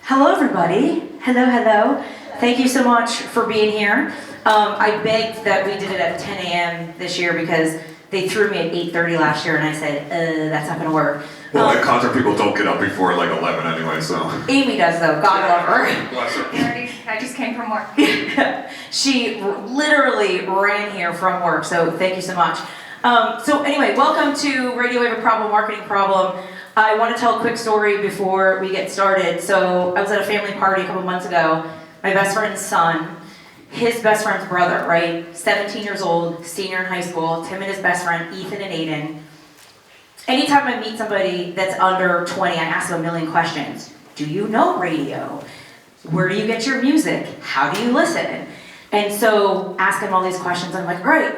Hello, everybody. Hello. Thank you so much for being here. I begged that we did it at 10 a.m. this year because they threw me at 8:30 last year, and I said, that's not going to work. Well, like concert people don't get up before like 11 anyway, so. Amy does, though. God love her. Bless her. I just came from work. She literally ran here from work, so thank you so much. So anyway, welcome to Radio Wave, a Problem Marketing Problem. I want to tell a quick story before we get started. So I was at a family party a couple months ago. My best friend's son, his best friend's brother, right? 17 years old, senior in high school, Tim and his best friend, Ethan and Aiden. Anytime I meet somebody that's under 20, I ask them a million questions. Do you know radio? Where do you get your music? How do you listen? And so asking all these questions, I'm like, all right,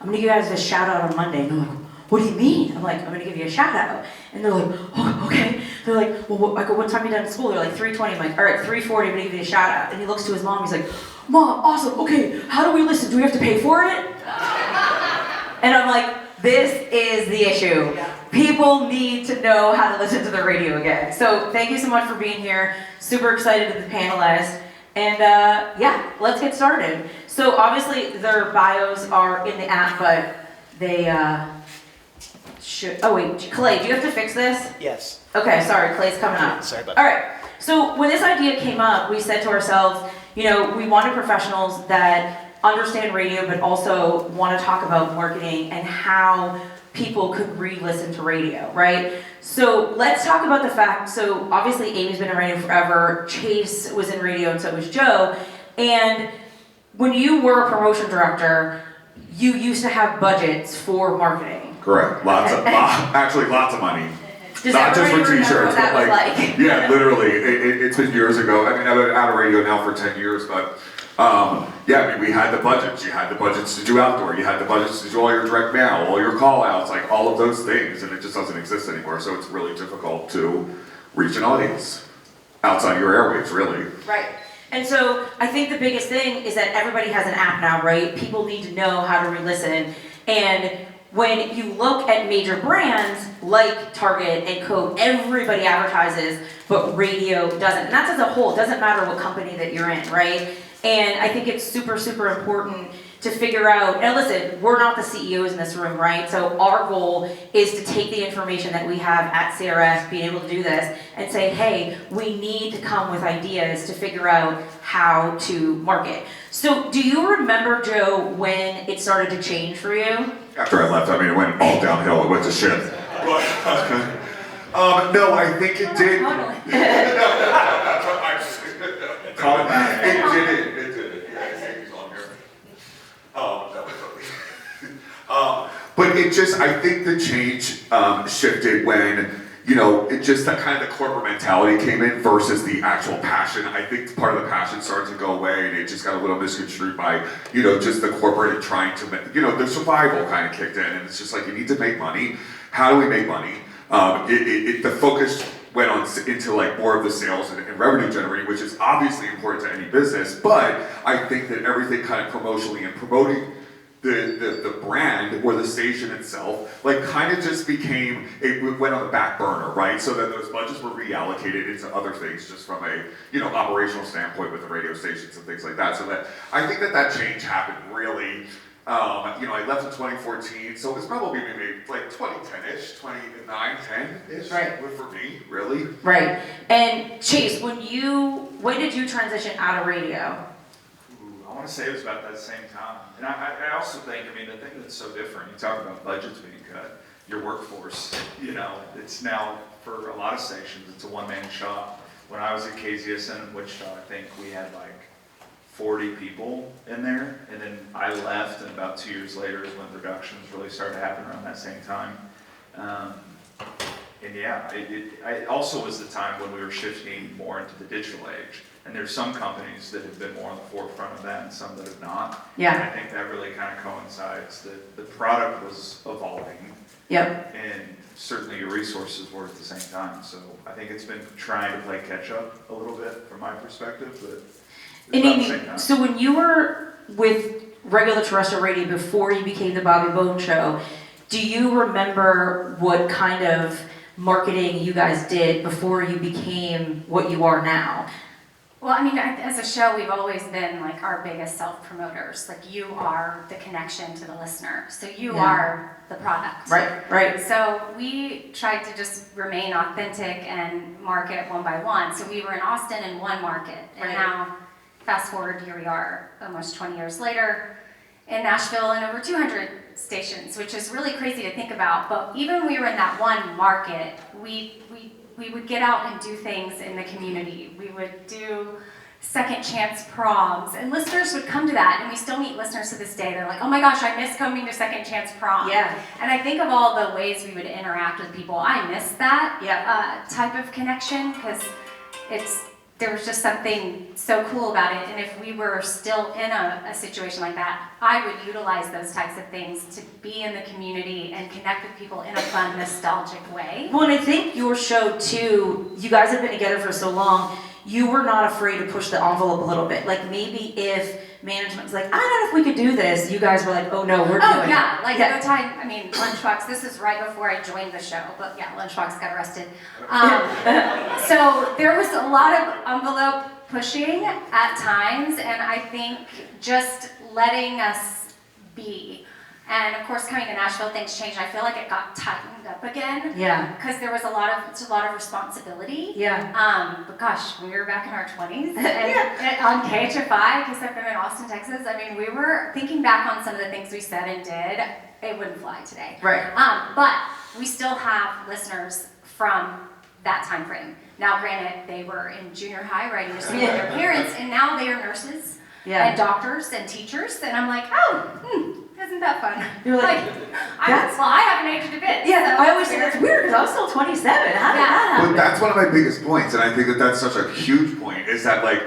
I'm gonna give you guys a shout out on Monday. And they're like, what do you mean? I'm like, I'm gonna give you a shout out. And they're like, oh, okay. They're like, well, I go, what time are you done at school? They're like, 3:20. I'm like, all right, 3:40, I'm gonna give you a shout out. And he looks to his mom, he's like, Mom, awesome, okay, how do we listen? Do we have to pay for it? And I'm like, this is the issue. People need to know how to listen to the radio again. So thank you so much for being here. Super excited to the panelists. And yeah, let's get started. So obviously their bios are in the app, but they should, oh wait, Clay, do you have to fix this? Yes. Okay, sorry, Clay's coming up. Sorry about All that. right, so when this idea came up, we said to ourselves, you know, we wanted professionals that understand radio, but also want to talk about marketing and how people could re-listen to radio, right? So let's talk about the fact, so obviously Amy's been in radio forever, Chase was in radio, and so was Joe, and when you were a promotion director, you used to have budgets for marketing. Correct. Actually lots of money. Does Not just for everybody remember t-shirts, what that but was like? yeah, literally. It's been years ago. I mean, I've been out of radio now for 10 years, but yeah, I mean, we had the budgets. You had the budgets to do outdoor. You had the budgets to do all your direct mail, all your call outs, like all of those things, and it just doesn't exist anymore. So it's really difficult to reach an audience outside your airwaves, really. Right. And so I think the biggest thing is that everybody has an app now, right? People need to know how to re-listen. And when you look at major brands like Target and Coke, everybody advertises, but radio doesn't. And that's as a whole. It doesn't matter what company that you're in, right? And I think it's super, super important to figure out, and listen, we're not the CEOs in this room, right? So our goal is to take the information that we have at CRS, being able to do this, and say, hey, we need to come with ideas to figure out how to market. So do you remember, Joe, when it started to change for you? After I left, I mean, it went all downhill. It went to shit. No, I think it did. Totally. It did. Yeah, he's on here. That was funny. But it just, I think the change shifted when, you know, it just that kind of the corporate mentality came in versus the actual passion. I think part of the passion started to go away, and it just got a little misconstrued by, you know, just the corporate and trying to, you know, the survival kind of kicked in, and it's just like, you need to make money. How do we make money? The focus went on into like more of the sales and revenue generating, which is obviously important to any business, but I think that everything kind of promotionally and promoting the brand or the station itself, like kind of just became, it went on the back burner, right? So that those budgets were reallocated into other things just from a, you know, operational standpoint with the radio stations and things like that. So that, I think that change happened really, you know, I left in 2014, so it was probably maybe like 2010-ish, 2009, 10-ish, Right. For me, really. Right. And Chase, when did you transition out of radio? I want to say it was about that same time. And I also think, I mean, the thing that's so different, you talk about budgets being cut, your workforce, you know, it's now, for a lot of stations, it's a one-man shop. When I was at KZSN in Wichita, I think we had like 40 people in there, and then I left, and about 2 years later is when productions really started to happen around that same time. And yeah, it also was the time when we were shifting more into the digital age. And there's some companies that have been more on the forefront of that and some that have not. Yeah. And I think that really kind of coincides that the product was evolving. Yep. And certainly your resources were at the same time. So I think it's been trying to play catch up a little bit from my perspective, but And about the same Amy, time. so when you were with regular terrestrial radio before you became the Bobby Bone Show, do you remember what kind of marketing you guys did before you became what you are now? Well, I mean, as a show, we've always been like our biggest self-promoters. Like, you are the connection to the listener. So you Yeah. are the product. Right. So we tried to just remain authentic and market one by one. So we were in Austin in one market. And Right. now, fast forward, here we are almost 20 years later in Nashville and over 200 stations, which is really crazy to think about. But even when we were in that one market, we would get out and do things in the community. We would do second chance proms, and listeners would come to that, and we still meet listeners to this day. They're like, oh my gosh, I miss coming to second chance prom. Yeah. And I think of all the ways we would interact with people. I miss that type of connection, because there was just something so cool about it. And if we were still in a situation like that, I would utilize those types of things to be in the community and connect with people in a fun, nostalgic way. Well, and I think your show too, you guys have been together for so long, you were not afraid to push the envelope a little bit. Like, maybe if management was like, I don't know if we could do this, you guys were like, oh no, we're doing it. Oh yeah, like the time, I mean, Lunchbox, this is right before I joined the show, but yeah, Lunchbox got arrested. So there was a lot of envelope pushing at times, and I think just letting us be. And of course, coming to Nashville, things changed. I feel like it got tightened up again. Yeah. Because there was a lot of responsibility. Yeah. But gosh, when we were back in our 20s and on KHFI, KSFM in Austin, Texas, I mean, we were thinking back on some of the things we said and did, it wouldn't fly today. Right. But we still have listeners from that time frame. Now, granted, they were in junior high writing with their parents, and now they are nurses and doctors and teachers, and I'm like, isn't that fun? You're like, I haven't aged a bit. Yeah, so I always say that's weird because I was still 27. How did that happen? But that's one of my biggest points, and I think that that's such a huge point, is that, like,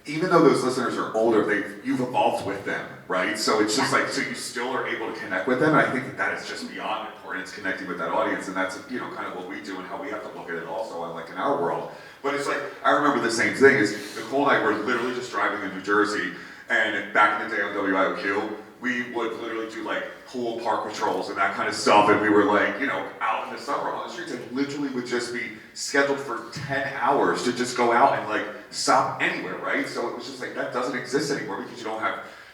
even though those listeners are older, you've evolved with them, right? So it's just like, so you still are able to connect with them, and I think that is just beyond important. It's connecting with that audience, and that's, you know, kind of what we do and how we have to look at it also, like in our world. But it's like, I remember the same thing is, Nicole and I were literally just driving in New Jersey, and back in the day on WIOQ, we would literally do like pool park patrols and that kind of stuff, and we were like, you know, out in the summer on the streets, and literally would just be scheduled for 10 hours to just go out and like stop anywhere, right? So it was just like, that doesn't exist anymore because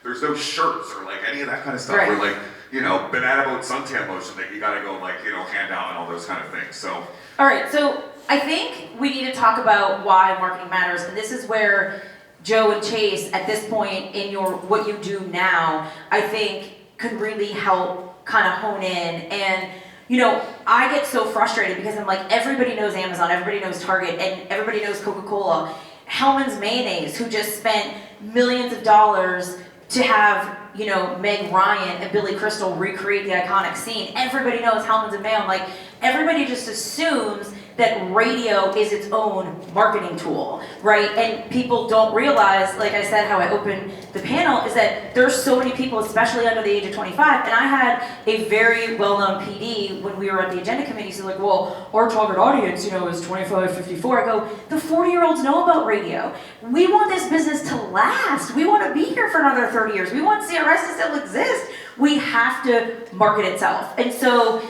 there's no shirts or like any of that kind of stuff, or like, you know, banana boat suntan lotion that you gotta go like, you know, hand out and all those kind of things, so. All right, so I think we need to talk about why marketing matters, and this is where Joe and Chase, at this point in what you do now, I think could really help kind of hone in. And, you know, I get so frustrated because I'm like, everybody knows Amazon, everybody knows Target, and everybody knows Coca Cola. Hellman's Mayonnaise, who just spent millions of dollars to have, you know, Meg Ryan and Billy Crystal recreate the iconic scene. Everybody knows Hellman's and Mayo. I'm like, everybody just assumes that radio is its own marketing tool, right? And people don't realize, like I said, how I opened the panel, is that there's so many people, especially under the age of 25, and I had a very well-known PD when we were at the agenda committee, so like, well, our target audience, you know, is 25, 54. I go, the 40-year-olds know about radio. We want this business to last. We want to be here for another 30 years. We want CRS to still exist. We have to market itself. And so,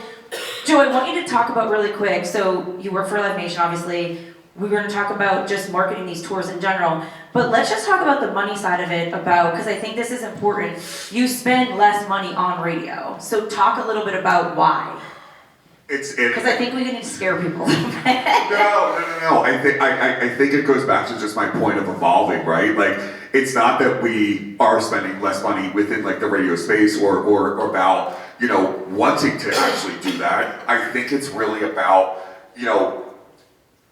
Joe, I want you to talk about really quick, so you work for Live Nation, obviously. We're going to talk about just marketing these tours in general, but let's just talk about the money side of it, because I think this is important. You spend less money on radio, so talk a little bit about why. Because I think we need to scare people a little bit. No. I think it goes back to just my point of evolving, right? Like, it's not that we are spending less money within like the radio space or about, you know, wanting to actually do that. I think it's really about, you know,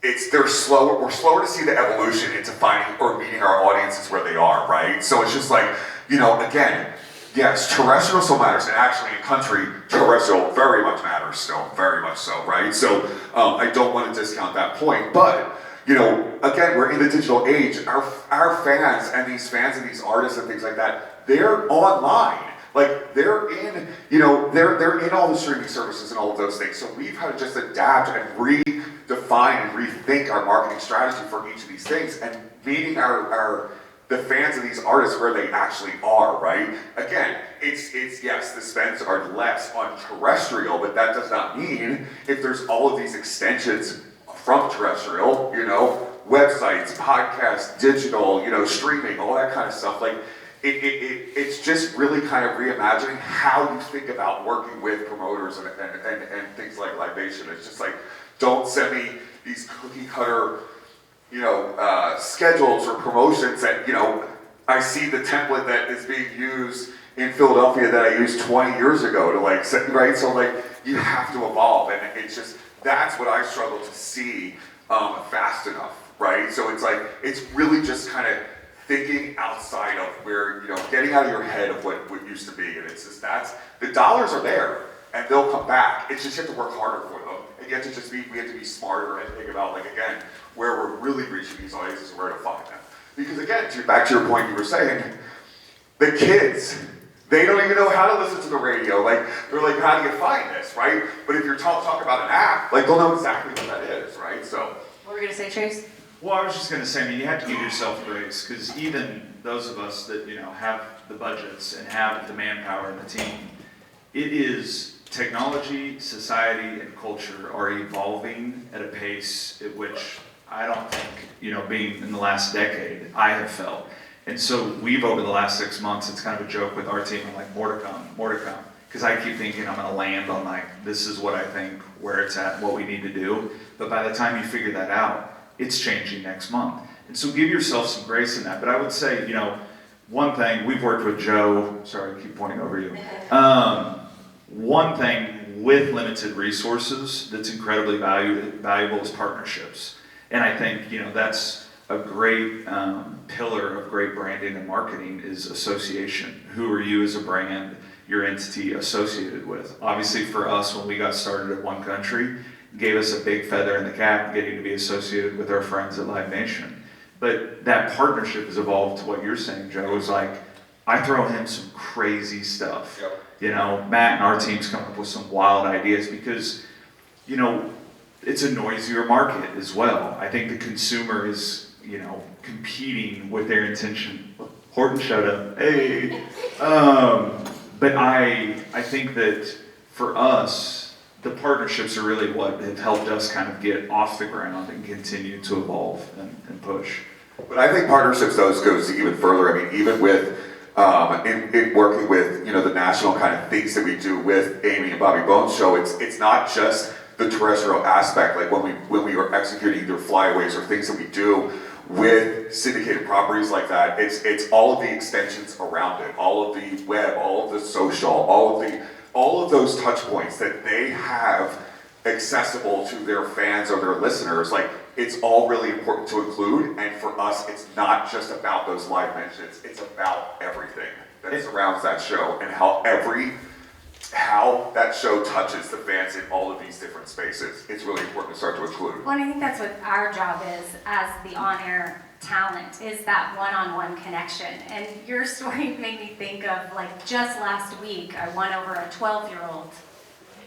we're slower to see the evolution into finding or meeting our audiences where they are, right? So it's just like, you know, again, yes, terrestrial still matters, and actually in country, terrestrial very much matters still, very much so, right? So I don't want to discount that point, but, you know, again, we're in the digital age. Our fans and these artists and things like that, they're online. Like, they're in, you know, they're in all the streaming services and all of those things. So we've had to just adapt and redefine and rethink our marketing strategy for each of these things, and meeting our the fans of these artists where they actually are, right? Again, it's yes, the spends are less on terrestrial, but that does not mean if there's all of these extensions from terrestrial, you know, websites, podcasts, digital, you know, streaming, all that kind of stuff, like, it's just really kind of reimagining how you think about working with promoters and things like Libation. It's just like, don't send me these cookie cutter, you know, schedules or promotions that, you know, I see the template that is being used in Philadelphia that I used 20 years ago to like, right? So like, you have to evolve, and it's just, that's what I struggle to see fast enough, right? So it's like, it's really just kind of thinking outside of where, you know, getting out of your head of what used to be, and it's just, the dollars are there, and they'll come back. It's just you have to work harder for them, and you have to just we have to be smarter and think about, like, again, where we're really reaching these audiences and where to find them. Because again, back to your point you were saying, the kids, they don't even know how to listen to the radio. Like, they're like, how do you find this, right? But if you're talking about an app, like, they'll know exactly what that is, right? So. What were you gonna say, Chase? Well, I was just going to say, I mean, you have to give yourself grace, because even those of us that, you know, have the budgets and have the manpower and the team, it is technology, society, and culture are evolving at a pace at which I don't think, you know, being in the last decade, I have felt. And so we've, over the last 6 months, it's kind of a joke with our team, I'm like, more to come. Because I keep thinking I'm going to land on, like, this is what I think, where it's at, what we need to do. But by the time you figure that out, it's changing next month. And so give yourself some grace in that. But I would say, you know, one thing, we've worked with Joe, sorry, I keep pointing over you. One thing with limited resources that's incredibly valuable is partnerships. And I think, you know, that's a great pillar of great branding and marketing is association. Who are you as a brand, your entity associated with? Obviously for us, when we got started at One Country, gave us a big feather in the cap getting to be associated with our friends at Live Nation. But that partnership has evolved to what you're saying, Joe, is like, I throw him some crazy stuff. Yep. You know, Matt and our team's come up with some wild ideas because, you know, it's a noisier market as well. I think the consumer is, you know, competing with their intention. Horton showed up, hey. But I think that for us, the partnerships are really what have helped us kind of get off the ground and continue to evolve and push. But I think partnerships, though, goes even further. I mean, even with, in working with, you know, the national kind of things that we do with Amy and Bobby Bones show, it's not just the terrestrial aspect, like when we are executing either flyaways or things that we do with syndicated properties like that, it's all of the extensions around it, all of the web, all of the social, all of those touch points that they have accessible to their fans or their listeners, like, it's all really important to include. And for us, it's not just about those live mentions, it's about everything that surrounds that show and how that show touches the fans in all of these different spaces. It's really important to start to include. Well, and I think that's what our job is as the on-air talent, is that one-on-one connection. And your story made me think of, like, just last week, I won over a 12-year-old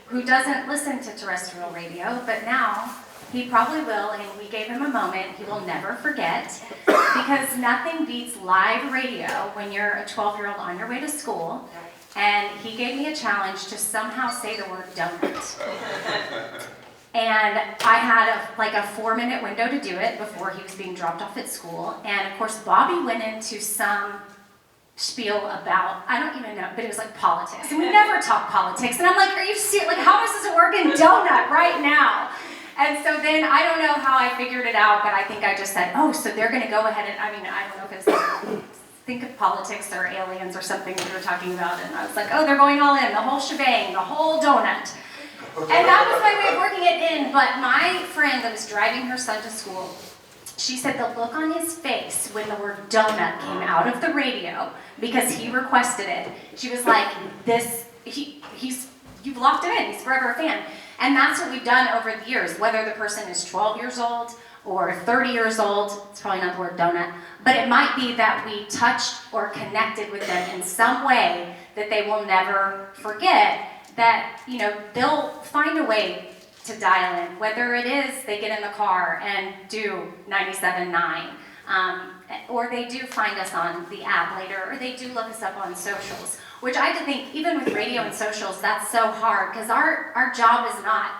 who doesn't listen to terrestrial radio, but now he probably will, and we gave him a moment he will never forget, because nothing beats live radio when you're a 12-year-old on your way to school. And he gave me a challenge to somehow say the word donut. And I had a 4-minute window to do it before he was being dropped off at school. And of course, Bobby went into some spiel about, I don't even know, but it was like politics. And we never talk politics. And I'm like, are you serious? Like, how does this work in donut right now? And so then I don't know how I figured it out, but I think I just said, oh, so they're gonna go ahead and, I mean, I don't know if it's like, think of politics or aliens or something we were talking about, and I was like, oh, they're going all in, the whole shebang, the whole donut. And that was my way of working it in, but my friend that was driving her son to school, she said the look on his face when the word donut came out of the radio, because he requested it, she was like, you've locked him in, he's forever a fan. And that's what we've done over the years, whether the person is 12 years old, or 30 years old, it's probably not the word donut, but it might be that we touched or connected with them in some way that they will never forget, that, you know, they'll find a way to dial in, whether it is they get in the car and do 97.9, Or they do find us on the app later, or they do look us up on socials, which I have to think, even with radio and socials, that's so hard, because our job is not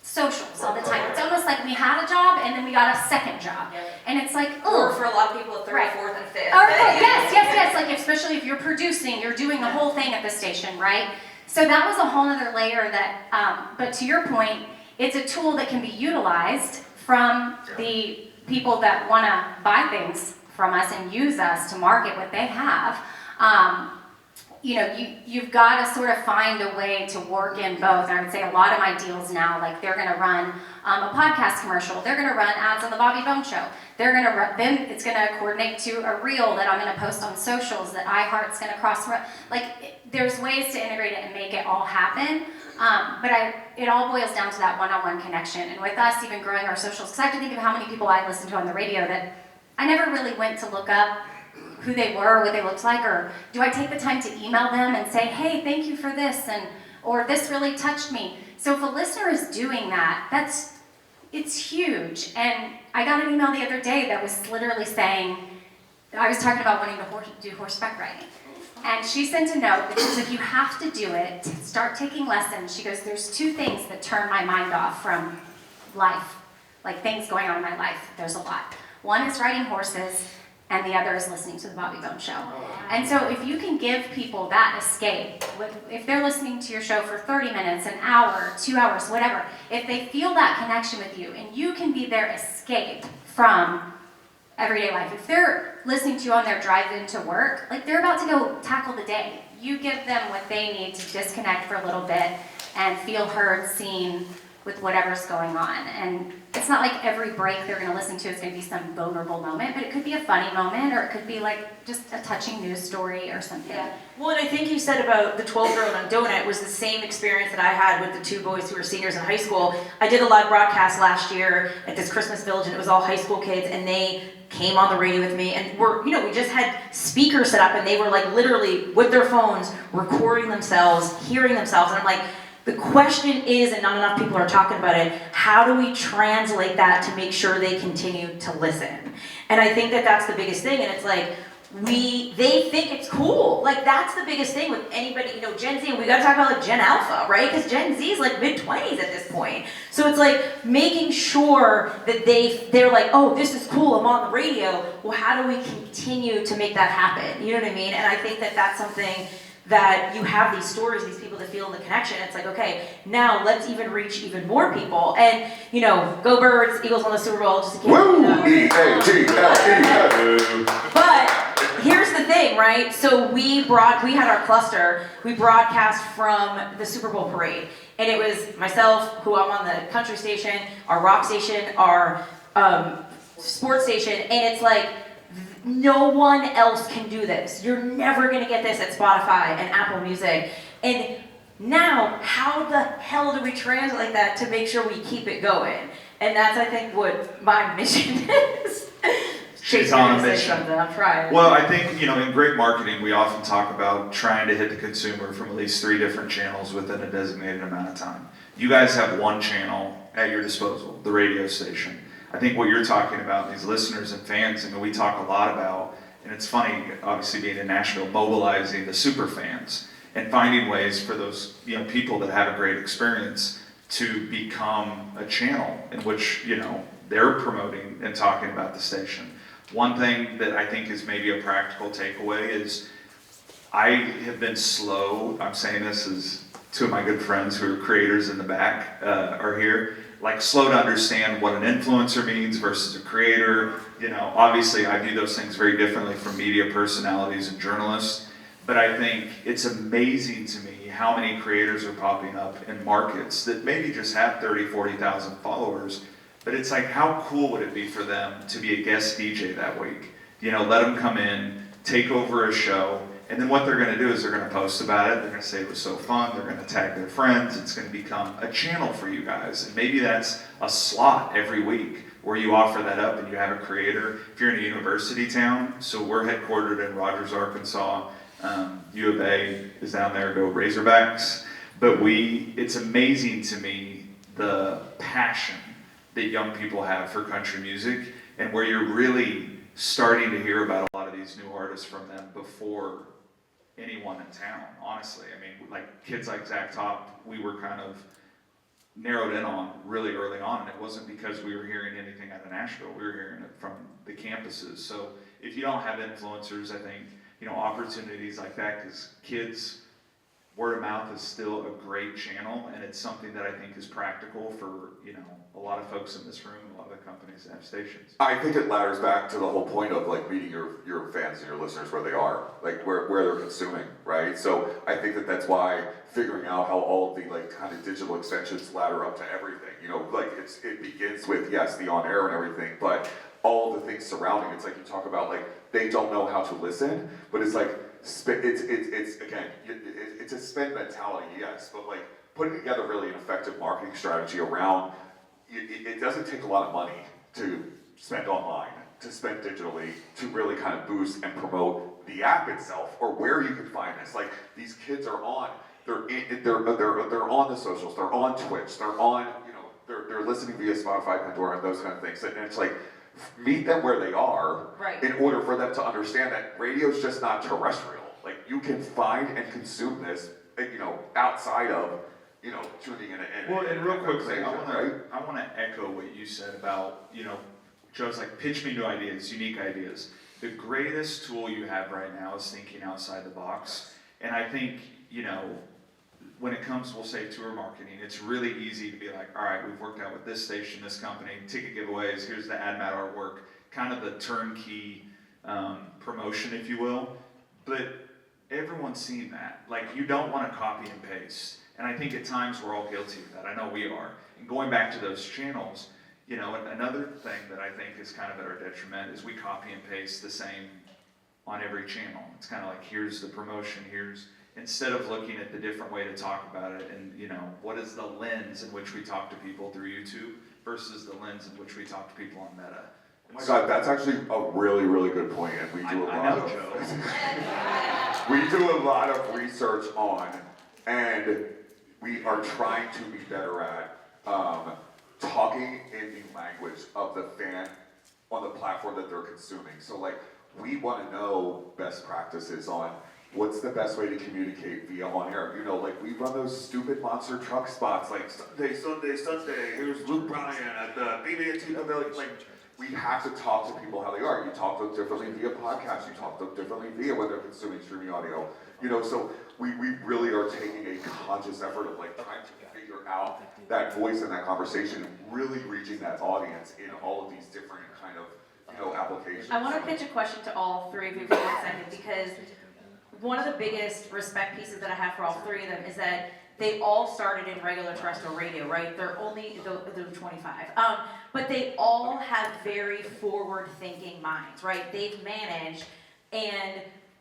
socials all the time. It's almost like we had a job and then we got a second job. And it's like, Or oh. for a lot of people, a third, Right. fourth, and fifth. Yes. Like, especially if you're producing, you're doing the whole thing at the station, right? So that was a whole other layer that, but to your point, it's a tool that can be utilized from the people that want to buy things from us and use us to market what they have. You've got to sort of find a way to work in both. And I would say a lot of my deals now, like they're going to run a podcast commercial, they're going to run ads on the Bobby Bone Show. They're going to run, then it's going to coordinate to a reel that I'm going to post on socials that iHeart's going to cross. There's ways to integrate it and make it all happen. But it all boils down to that one-on-one connection. And with us even growing our socials, because I have to think of how many people I listen to on the radio that I never really went to look up who they were, what they looked like, or do I take the time to email them and say, hey, thank you for this, or this really touched me. So if a listener is doing that, it's huge. And I got an email the other day that was literally saying, I was talking about wanting to do horseback riding. And she sent a note that says, if you have to do it, start taking lessons. She goes, there's two things that turn my mind off from life, like things going on in my life. There's a lot. One is riding horses, and the other is listening to the Bobby Bone Show. And so if you can give people that escape, if they're listening to your show for 30 minutes, an hour, 2 hours, whatever, if they feel that connection with you, and you can be their escape from everyday life. If they're listening to you on their drive into work, like they're about to go tackle the day, you give them what they need to disconnect for a little bit and feel heard, seen with whatever's going on. And it's not like every break they're going to listen to is going to be some vulnerable moment, but it could be a funny moment, or it could be like just a touching news story or something. Yeah. Well, and I think you said about the 12-year-old on Donut was the same experience that I had with the two boys who were seniors in high school. I did a live broadcast last year at this Christmas Village, and it was all high school kids, and they came on the radio with me, and we just had speakers set up, and they were like literally with their phones recording themselves, hearing themselves, and I'm like, the question is, and not enough people are talking about it, how do we translate that to make sure they continue to listen? And I think that that's the biggest thing, and it's like, they think it's cool. Like, that's the biggest thing with anybody, Gen Z, and we gotta talk about like Gen Alpha, right? Because Gen Z is like mid-20s at this point. So it's like making sure that they're like, oh, this is cool, I'm on the radio. Well, how do we continue to make that happen? You know what I mean? And I think that that's something that you have these stories, these people that feel the connection. It's like, okay, now let's even reach even more people. And, go Birds, Eagles won the Super Bowl, just in case. Woo! E-A-G-L-E-W. But here's the thing, right? So we had our cluster, we broadcast from the Super Bowl parade. And it was myself, who I'm on the country station, our rock station, our sports station, and it's like, no one else can do this. You're never gonna get this at Spotify and Apple Music. And now, how the hell do we translate that to make sure we keep it going? And that's, I think, what my mission is. She's on a mission. I'm trying. Well, I think, in great marketing, we often talk about trying to hit the consumer from at least 3 different channels within a designated amount of time. You guys have one channel at your disposal, the radio station. I think what you're talking about, these listeners and fans, we talk a lot about, and it's funny, obviously being in Nashville, mobilizing the super fans and finding ways for those people that have a great experience to become a channel in which they're promoting and talking about the station. One thing that I think is maybe a practical takeaway is I have been slow. I'm saying this as 2 of my good friends who are creators in the back are here. Like, slow to understand what an influencer means versus a creator. Obviously I view those things very differently from media personalities and journalists, but I think it's amazing to me how many creators are popping up in markets that maybe just have 30, 40,000 followers, but it's like, how cool would it be for them to be a guest DJ that week? Let them come in, take over a show, and then what they're going to do is they're going to post about it. They're going to say it was so fun. They're going to tag their friends. It's going to become a channel for you guys. And maybe that's a slot every week where you offer that up and you have a creator. If you're in a university town, so we're headquartered in Rogers, Arkansas. U of A is down there, go Razorbacks. But it's amazing to me the passion that young people have for country music, and where you're really starting to hear about a lot of these new artists from them before anyone in town, honestly. I mean, like kids like Zach Top, we were kind of narrowed in on really early on, and it wasn't because we were hearing anything out of Nashville. We were hearing it from the campuses. So if you don't have influencers, I think, opportunities like that, because kids, word of mouth is still a great channel, and it's something that I think is practical for, a lot of folks in this room, a lot of the companies that have stations. I think it ladders back to the whole point of like meeting your fans and your listeners where they are, like where they're consuming, right? So I think that's why figuring out how all of the like kind of digital extensions ladder up to everything, like it begins with, yes, the on air and everything, but all of the things surrounding. It's like you talk about like they don't know how to listen, but it's like it's again, it's a spend mentality, yes, but like putting together really an effective marketing strategy around it doesn't take a lot of money to spend online, to spend digitally, to really kind of boost and promote the app itself or where you can find this. Like these kids are on, they're on the socials, they're on Twitch, they're on, they're listening via Spotify, Pandora, and those kind of things. And it's like meet them where they are, right, in order for them to understand that radio is just not terrestrial. Like you can find and consume this, outside of tuning in. Well, and real quickly, right? I want to echo what you said about, Joe's like, pitch me new ideas, unique ideas. The greatest tool you have right now is thinking outside the box. And I think, when it comes, we'll say tour marketing, it's really easy to be like, all right, we've worked out with this station, this company, ticket giveaways, here's the ad mat artwork, kind of the turnkey promotion, if you will. But everyone's seen that. Like, you don't want to copy and paste. And I think at times we're all guilty of that. I know we are. And going back to those channels, another thing that I think is kind of at our detriment is we copy and paste the same on every channel. It's kind of like, here's the promotion, instead of looking at the different way to talk about it and, what is the lens in which we talk to people through YouTube versus the lens in which we talk to people on Meta. Oh my God, that's actually a really, really good point, and we do we do a lot of research on, and we are trying to be better at talking in the language of the fan on the platform that they're consuming. So like, we want to know best practices on what's the best way to communicate via on air. Like we run those stupid monster truck spots, like Sunday, here's Luke Bryan at the BB&T Pavilion. Like, we have to talk to people how they are. You talk to them differently via podcasts, you talk to them differently via when they're consuming streaming audio. So we really are taking a conscious effort of like trying to figure out that voice and that conversation, really reaching that audience in all of these different kind of, applications. I want to pitch a question to all three of you for 1 second, because one of the biggest respect pieces that I have for all three of them is that they all started in regular terrestrial radio, right? They're 25. But they all have very forward-thinking minds, right? They've managed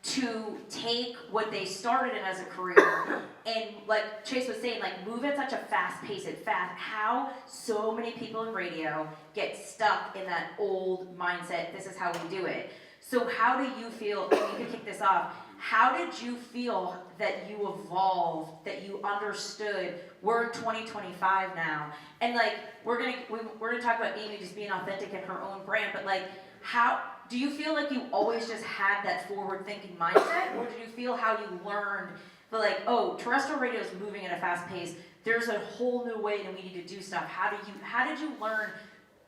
to take what they started in as a career and, like Chase was saying, like move at such a fast pace and how so many people in radio get stuck in that old mindset, this is how we do it. So how do you feel, and you can kick this off, how did you feel that you evolved, that you understood, we're in 2025 now, and like, we're gonna talk about Amy just being authentic in her own brand, but like, how, do you feel like you always just had that forward-thinking mindset, or did you feel how you learned, like, oh, terrestrial radio is moving at a fast pace, there's a whole new way that we need to do stuff, how did you learn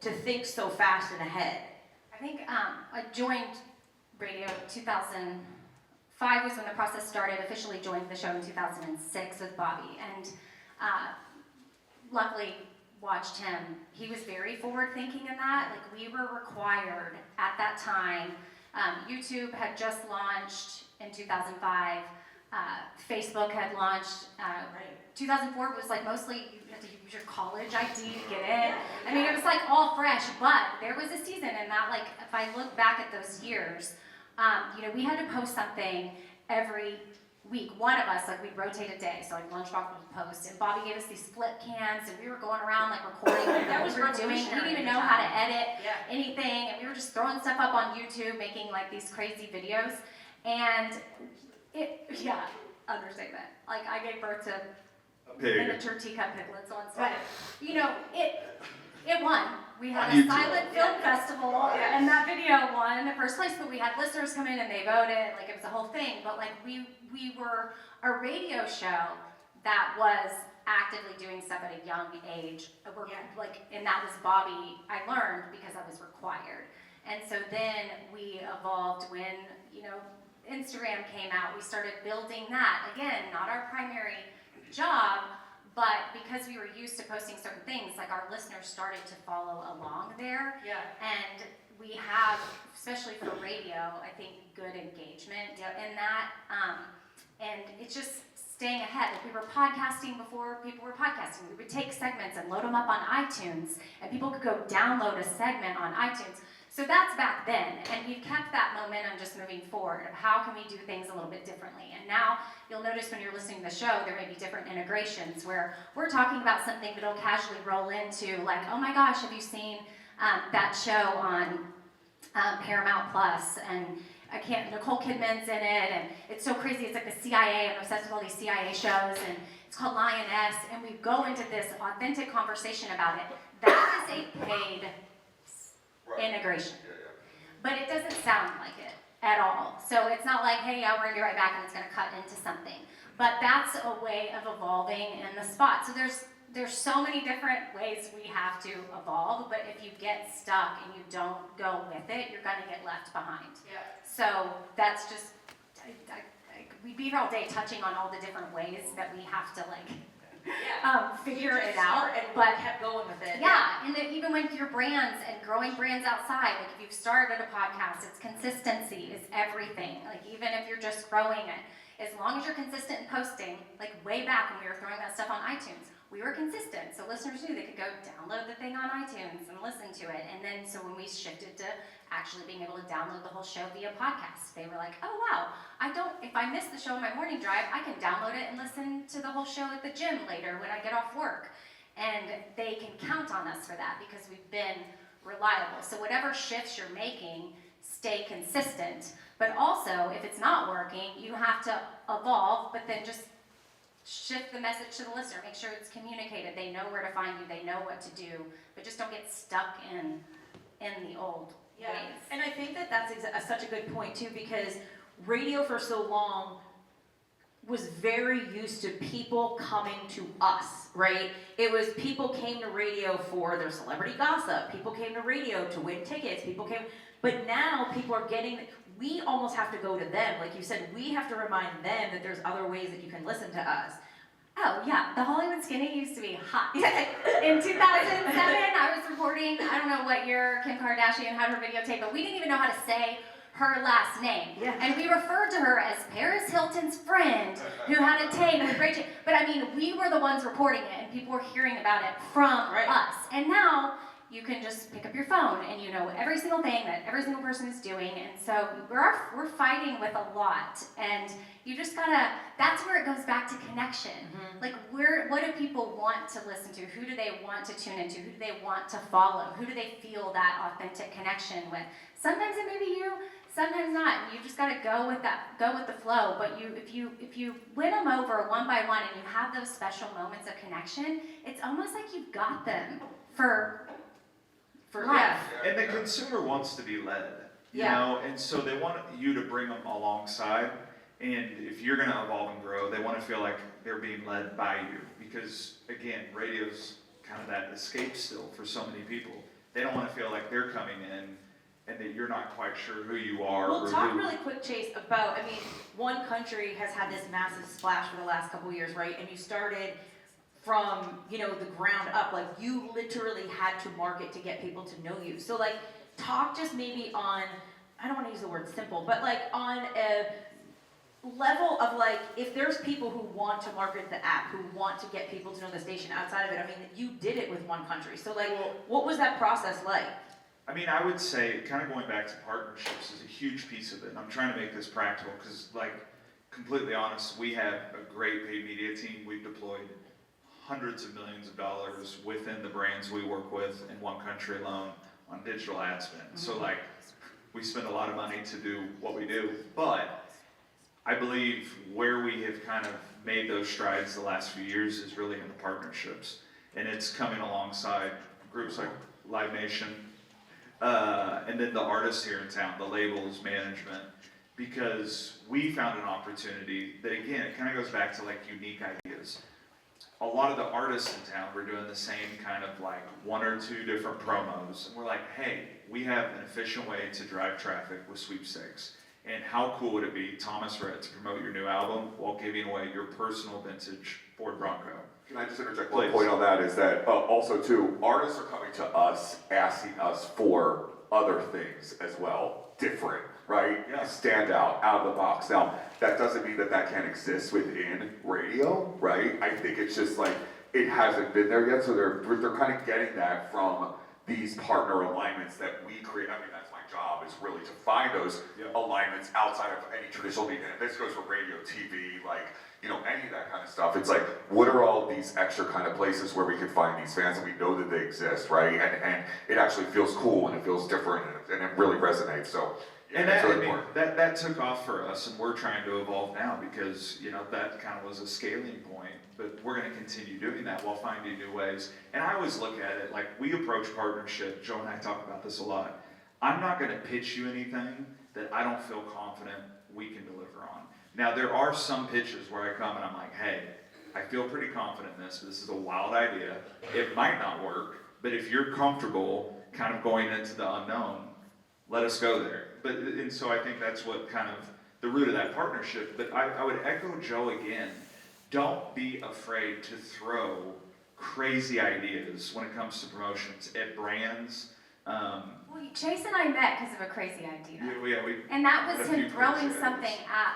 to think so fast and ahead? I think I joined radio 2005 was when the process started, officially joined the show in 2006 with Bobby, and luckily watched him. He was very forward-thinking in that. Like, we were required at that time, YouTube had just launched in 2005, Facebook had launched, 2004 was like mostly you had to use your college ID to get in. I mean, it was like all fresh, but there was a season in that, like, if I look back at those years, we had to post something every week. One of us, like, we'd rotate a day, so like Lunchbox would post, and Bobby gave us these flip cans, and we were going around like recording what we were doing. We didn't even know how to edit anything, and we were just throwing stuff up on YouTube, making like these crazy videos, and understatement. Like, I gave birth to miniature teacup piglets on set. It won. We had On a YouTube. silent film festival, Yeah. and that video won the first place. But we had listeners come in and they voted. Like, it was a whole thing. But like, we were a radio show that was actively doing stuff at a young age. Like, and that was Bobby. I learned because I was required. And so then we evolved when, you know, Instagram came out. We started building that. Again, not our primary job, but because we were used to posting certain things, like our listeners started to follow along there. Yeah. And we have, especially for radio, I think good engagement in that. And it's just staying ahead. Like, we were podcasting before people were podcasting. We would take segments and load them up on iTunes, and people could go download a segment on iTunes. So that's back then, and we've kept that momentum just moving forward of how can we do things a little bit differently. And now you'll notice when you're listening to the show, there may be different integrations where we're talking about something that'll casually roll into, like, oh my gosh, have you seen that show on Paramount Plus? And Nicole Kidman's in it, and it's so crazy. It's like the CIA. I'm obsessed with all these CIA shows, and it's called Lioness. And we go into this authentic conversation about it. That is a paid integration. But it doesn't sound like it at all. So it's not like, hey, yeah, we're gonna be right back and it's gonna cut into something. But that's a way of evolving in the spot. So there's so many different ways we have to evolve, but if you get stuck and you don't go with it, you're gonna get left behind. Yeah. So that's just, we'd be here all day touching on all the different ways that we have to figure it out. But kept going with it. Yeah, and then even with your brands and growing brands outside, like if you've started a podcast, it's consistency is everything. Like, even if you're just growing it, as long as you're consistent in posting, like way back when we were throwing that stuff on iTunes, we were consistent. So listeners knew they could go download the thing on iTunes and listen to it. And then so when we shifted to actually being able to download the whole show via podcast, they were like, oh wow, if I miss the show on my morning drive, I can download it and listen to the whole show at the gym later when I get off work. And they can count on us for that because we've been reliable. So whatever shifts you're making, stay consistent. But also, if it's not working, you have to evolve, but then just shift the message to the listener. Make sure it's communicated. They know where to find you. They know what to do. But just don't get stuck in the old ways. And I think that's such a good point too, because radio for so long was very used to people coming to us, right? It was people came to radio for their celebrity gossip. People came to radio to win tickets. But now people are we almost have to go to them. Like you said, we have to remind them that there's other ways that you can listen to us. Oh yeah, the Hollywood Skinny used to be hot. In 2007, I was reporting, I don't know what year Kim Kardashian had her videotape, but we didn't even know how to say her last name. Yeah. And we referred to her as Paris Hilton's friend who had a tape with a great tape. But I mean, we were the ones reporting it and people were hearing about it from us. And now you can just pick up your phone and you know every single thing that every single person is doing. And so we're fighting with a lot. And you just gotta, that's where it goes back to connection. Mm-hmm. Like, what do people want to listen to? Who do they want to tune into? Who do they want to follow? Who do they feel that authentic connection with? Sometimes it may be you, sometimes not. And you just gotta go with the flow. But if you win them over one by one and you have those special moments of connection, it's almost like you've got them for life. And the consumer wants to be led, you know, and so they want you to bring them alongside. And if you're going to evolve and grow, they want to feel like they're being led by you. Because again, radio's kind of that escape still for so many people. They don't want to feel like they're coming in and that you're not quite sure who you are. Well, talk really quick, Chase, about, I mean, one country has had this massive splash for the last couple of years, right? And you started from, the ground up. Like, you literally had to market to get people to know you. So, like, talk just maybe on, I don't want to use the word simple, but like on a level of like, if there's people who want to market the app, who want to get people to know the station outside of it, I mean, you did it with one country. So like, what was that process like? I mean, I would say, kind of going back to partnerships is a huge piece of it. And I'm trying to make this practical because, like, completely honest, we have a great paid media team. We've deployed hundreds of millions of dollars within the brands we work with in one country alone on digital ad spend. Mm-hmm. So, like, we spend a lot of money to do what we do. But I believe where we have kind of made those strides the last few years is really in the partnerships. And it's coming alongside groups like Live Nation, and then the artists here in town, the labels, management, because we found an opportunity that, again, it kind of goes back to like unique ideas. A lot of the artists in town were doing the same kind of like 1 or 2 different promos, and we're like, hey, we have an efficient way to drive traffic with sweepstakes. And how cool would it be, Thomas Rhett, to promote your new album while giving away your personal vintage Ford Bronco? Can I just interject one point on that? Is that also too, artists are coming to us asking us for other things as well, different, right? Yeah. Stand out of the box. Now, that doesn't mean that that can't exist within radio, right? I think it's just like, it hasn't been there yet, so they're kind of getting that from these partner alignments that we create. I mean, that's my job, is really to find those alignments outside of any traditional media. And this goes for radio, TV, like, you know, any of that kind of stuff. It's like, what are all these extra kind of places where we can find these fans and we know that they exist, right? And it actually feels cool and it feels different and it really resonates. So, yeah, and that, really I mean, that took off for us, and we're trying to evolve now because, you know, that kind of was a scaling point, but we're going to continue doing that while finding new ways. And I always look at it like, we approach partnership, Joe and I talk about this a lot. I'm not going to pitch you anything that I don't feel confident we can deliver on. Now, there are some pitches where I come and I'm like, hey, I feel pretty confident in this, but this is a wild idea. It might not work, but if you're comfortable kind of going into the unknown, let us go there. And so I think that's what kind of the root of that partnership. But I would echo Joe again. Don't be afraid to throw crazy ideas when it comes to promotions at brands. Well, Chase and I met because of a crazy idea. And that was him throwing something at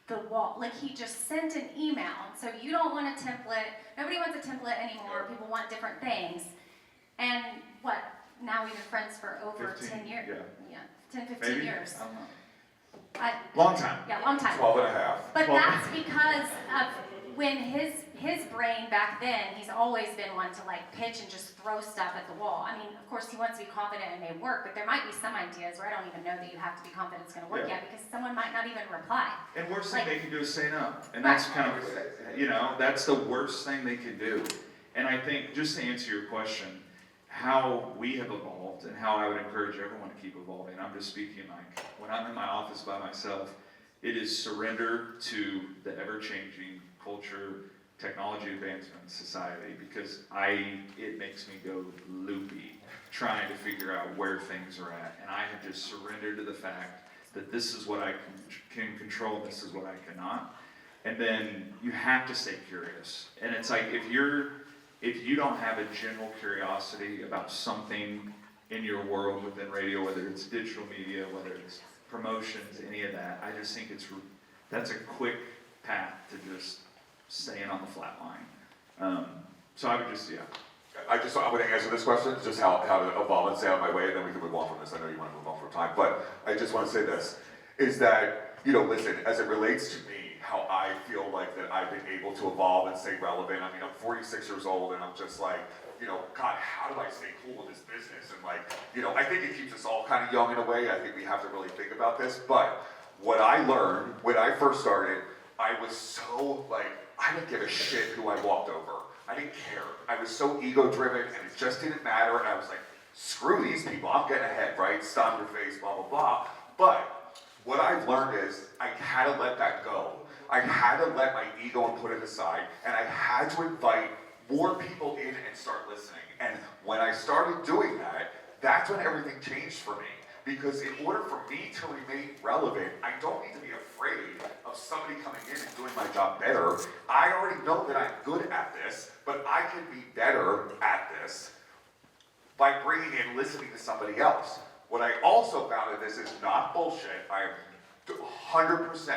the wall. Like, he just sent an email. So you don't want a template. Nobody wants a template anymore. People want different things. And what? Now we've been friends for over 10 years. Yeah, 10, 15 Maybe? years. I don't know. Long time. Yeah, long time. 12 and a half. But that's because of when his brain back then, he's always been one to like pitch and just throw stuff at the wall. I mean, of course he wants to be confident it may work, but there might be some ideas where I don't even know that you have to be confident it's going to work yet because someone might not even reply. And worst thing they can do is say no. And that's kind of, you know, that's the worst thing they can do. And I think, just to answer your question, how we have evolved and how I would encourage everyone to keep evolving. I'm just speaking like, when I'm in my office by myself, it is surrender to the ever-changing culture, technology advancement, society, because it makes me go loopy trying to figure out where things are at. And I have just surrendered to the fact that this is what I can control, this is what I cannot. And then you have to stay curious. And it's like, if you don't have a general curiosity about something in your world within radio, whether it's digital media, whether it's promotions, any of that, I just think that's a quick path to just staying on the flat line. So I would just, I want to answer this question, just how to evolve and stay out of my way, and then we can move on from this. I know you want to move on from time, but I just want to say this, is that, you know, listen, as it relates to me, how I feel like that I've been able to evolve and stay relevant. I mean, I'm 46 years old and I'm just like, you know, God, how do I stay cool in this business? And like, you know, I think it keeps us all kind of young in a way. I think we have to really think about this. But what I learned when I first started, I was so like, I didn't give a shit who I walked over. I didn't care. I was so ego driven and it just didn't matter. And I was like, screw these people, I'm getting ahead, right? Stomp your face, blah, blah, blah. But what I've learned is I had to let that go. I had to let my ego and put it aside, and I had to invite more people in and start listening. And when I started doing that, that's when everything changed for me. Because in order for me to remain relevant, I don't need to be afraid of somebody coming in and doing my job better. I already know that I'm good at this, but I can be better at this by bringing in listening to somebody else. What I also found, and this is not bullshit, I am 100%,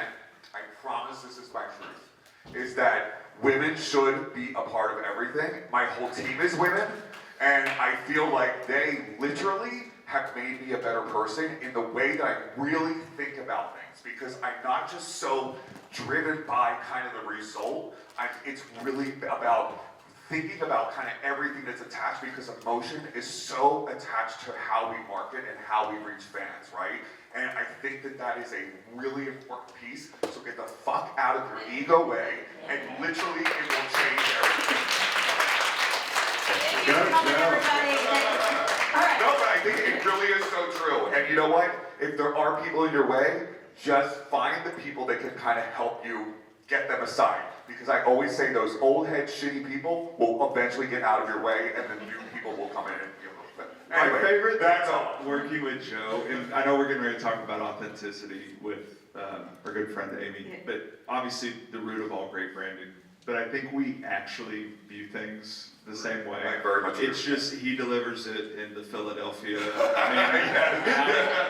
I promise this is my truth, is that women should be a part of everything. My whole team is women, and I feel like they literally have made me a better person in the way that I really think about things, because I'm not just so driven by kind of the result. It's really about thinking about kind of everything that's attached, because emotion is so attached to how we market and how we reach fans, right? And I think that that is a really important piece. So get the fuck out of your ego way, and literally it will change everything. Thank you for coming, everybody. All right. No, but I think it really is so true. And you know what? If there are people in your way, just find the people that can kind of help you get them aside. Because I always say those old head shitty people will eventually get out of your way, and then new people will come in and give them. Anyway, My favorite, that's all. working with Joe, and I know we're getting ready to talk about authenticity with our good friend Amy, Yeah. but obviously the root of all great branding. But I think we actually view things the same way. I very much It's agree. just he delivers it in the Philadelphia.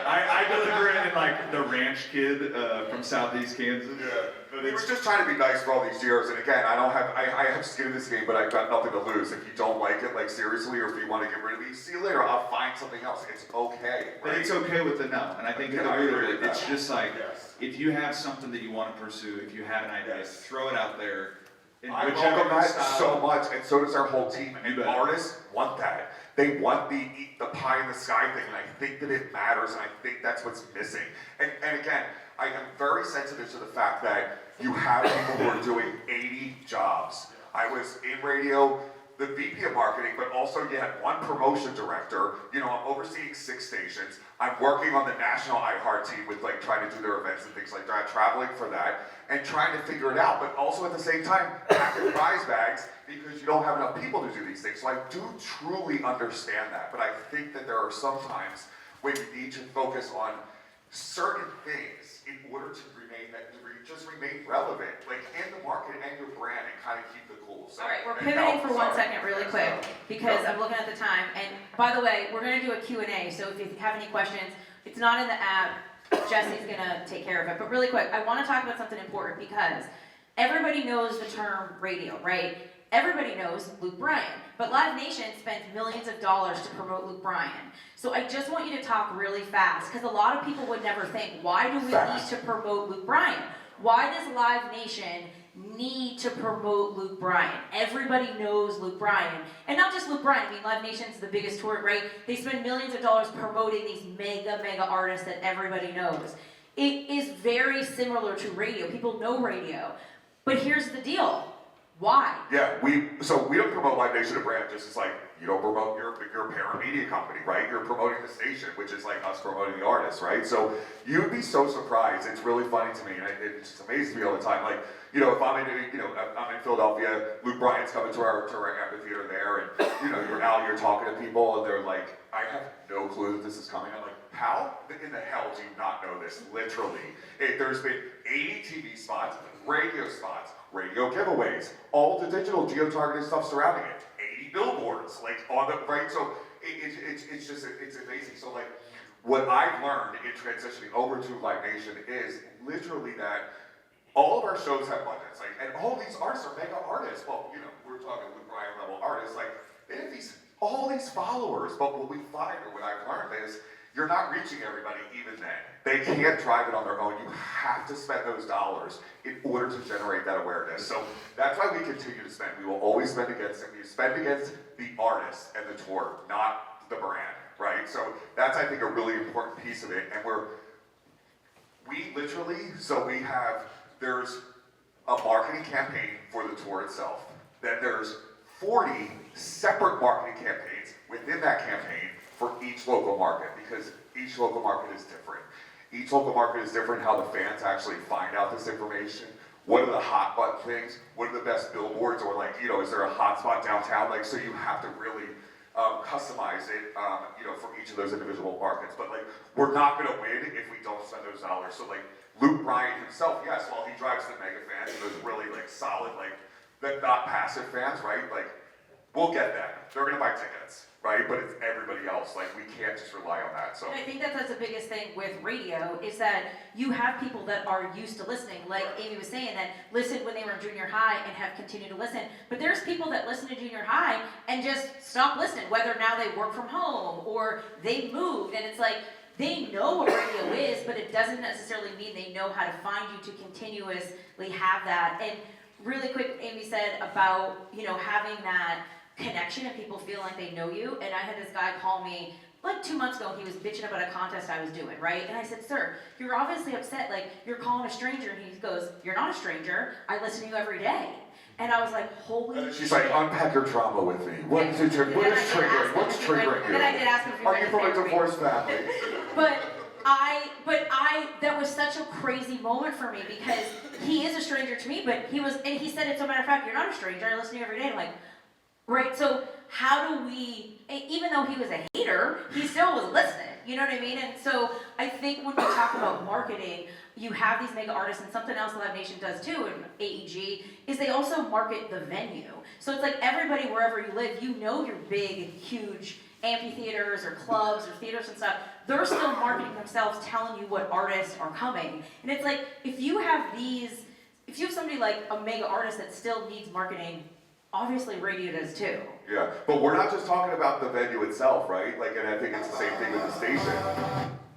I deliver it in like the ranch kid from Southeast Kansas. Yeah. But We were it's just trying to be nice for all these years, and again, I have skin in this game, but I've got nothing to lose. If you don't like it, like seriously, or if you want to get rid of me, see you later. I'll find something else. It's okay. But it's okay with the no, and I think Yeah, the I root agree of with it, it's that. just like, Yes. if you have something that you want to pursue, if you have an idea, Yes. throw it out there. In I whichever welcome that style. so much, and so does our whole team. And bet. artists want that. They want the eat the pie in the sky thing, and I think that it matters, and I think that's what's missing. And again, I am very sensitive to the fact that you have people who are doing 80 jobs. I was in radio, the VP of marketing, but also you had one promotion director. You know, I'm overseeing 6 stations. I'm working on the national iHeart team with like trying to do their events and things like that, traveling for that, and trying to figure it out. But also at the same time, packing prize bags because you don't have enough people to do these things. So I do truly understand that. But I think that there are some times when you need to focus on certain things in order to just remain relevant, like in the market and your brand, and kind of keep the cool. So, All right, we're and pivoting now- for 1 sorry. second really Yeah, quick so- because Go. I'm looking at the time. And by the way, we're gonna do a Q&A, so if you have any questions, it's not in the app. Jesse's gonna take care of it. But really quick, I wanna talk about something important because everybody knows the term radio, right? Everybody knows Luke Bryan, but Live Nation spends millions of dollars to promote Luke Bryan. So I just want you to talk really fast because a lot of people would never think, why do we Fast. need to promote Luke Bryan? Why does Live Nation need to promote Luke Bryan? Everybody knows Luke Bryan. And not just Luke Bryan, I mean, Live Nation's the biggest tour, right? They spend millions of dollars promoting these mega artists that everybody knows. It is very similar to radio. People know radio. But here's the deal. Why? Yeah, we don't promote Live Nation, a brand, just as like you don't promote your parent media company, right? You're promoting the station, which is like us promoting the artist, right? So you'd be so surprised. It's really funny to me, and it just amazes me all the time. Like, you know, if I'm in Philadelphia, Luke Bryan's coming to our amphitheater there, and you know, you're talking to people, and they're like, I have no clue that this is coming. I'm like, how in the hell do you not know this? Literally, there's been 80 TV spots, radio giveaways, all the digital geo-targeted stuff surrounding it, 80 billboards, like on the right. So it's amazing. So like, what I've learned in transitioning over to Live Nation is literally that all of our shows have budgets, like, and all these artists are mega artists. Well, you know, we're talking Luke Bryan level artists, like they have all these followers. But what we find, or what I've learned, is you're not reaching everybody even then. They can't drive it on their own. You have to spend those dollars in order to generate that awareness. So that's why we continue to spend. We will always spend against it. We spend against the artist and the tour, not the brand, right? So that's, I think, a really important piece of it. And there's a marketing campaign for the tour itself. Then there's 40 separate marketing campaigns within that campaign for each local market, because each local market is different. Each local market is different how the fans actually find out this information. What are the hot button things? What are the best billboards? Or like, you know, is there a hot spot downtown? Like, so you have to really customize it, you know, for each of those individual markets. But like, we're not gonna win if we don't spend those dollars. So like, Luke Bryan himself, yes, while he drives the mega fans and those really like solid, like, the not passive fans, right? Like, we'll get them. They're gonna buy tickets, right? But it's everybody else. Like, we can't just rely on that. So And I think that's the biggest thing with radio is that you have people that are used to listening, like Amy was saying, that listened when they were in junior high and have continued to listen. But there's people that listen to junior high and just stop listening, whether now they work from home or they moved, and it's like they know what radio is, but it doesn't necessarily mean they know how to find you to continuously have that. And really quick, Amy said about, you know, having that connection and people feel like they know you. And I had this guy call me like 2 months ago, he was bitching about a contest I was doing, right? And I said, sir, you're obviously upset, like, you're calling a stranger. And he goes, you're not a stranger. I listen to you every day. And I was like, holy She's shit. like, unpack your trauma with me. What is triggering? What is triggering? What's triggering you? Then I did ask him if he Are was you from a therapy. divorced family? But that was such a crazy moment for me because he is a stranger to me, but and he said, as a matter of fact, you're not a stranger, I listen to you every day. I'm like, right, so how do we, even though he was a hater, he still was listening, you know what I mean? And so I think when we talk about marketing, you have these mega artists, and something else Live Nation does too, and AEG, is they also market the venue. So it's like everybody, wherever you live, you know your big, huge amphitheaters or clubs or theaters and stuff, they're still marketing themselves, telling you what artists are coming. And it's like, if you have somebody like a mega artist that still needs marketing, obviously radio does too. Yeah, but we're not just talking about the venue itself, right? Like, and I think it's the same thing with the station.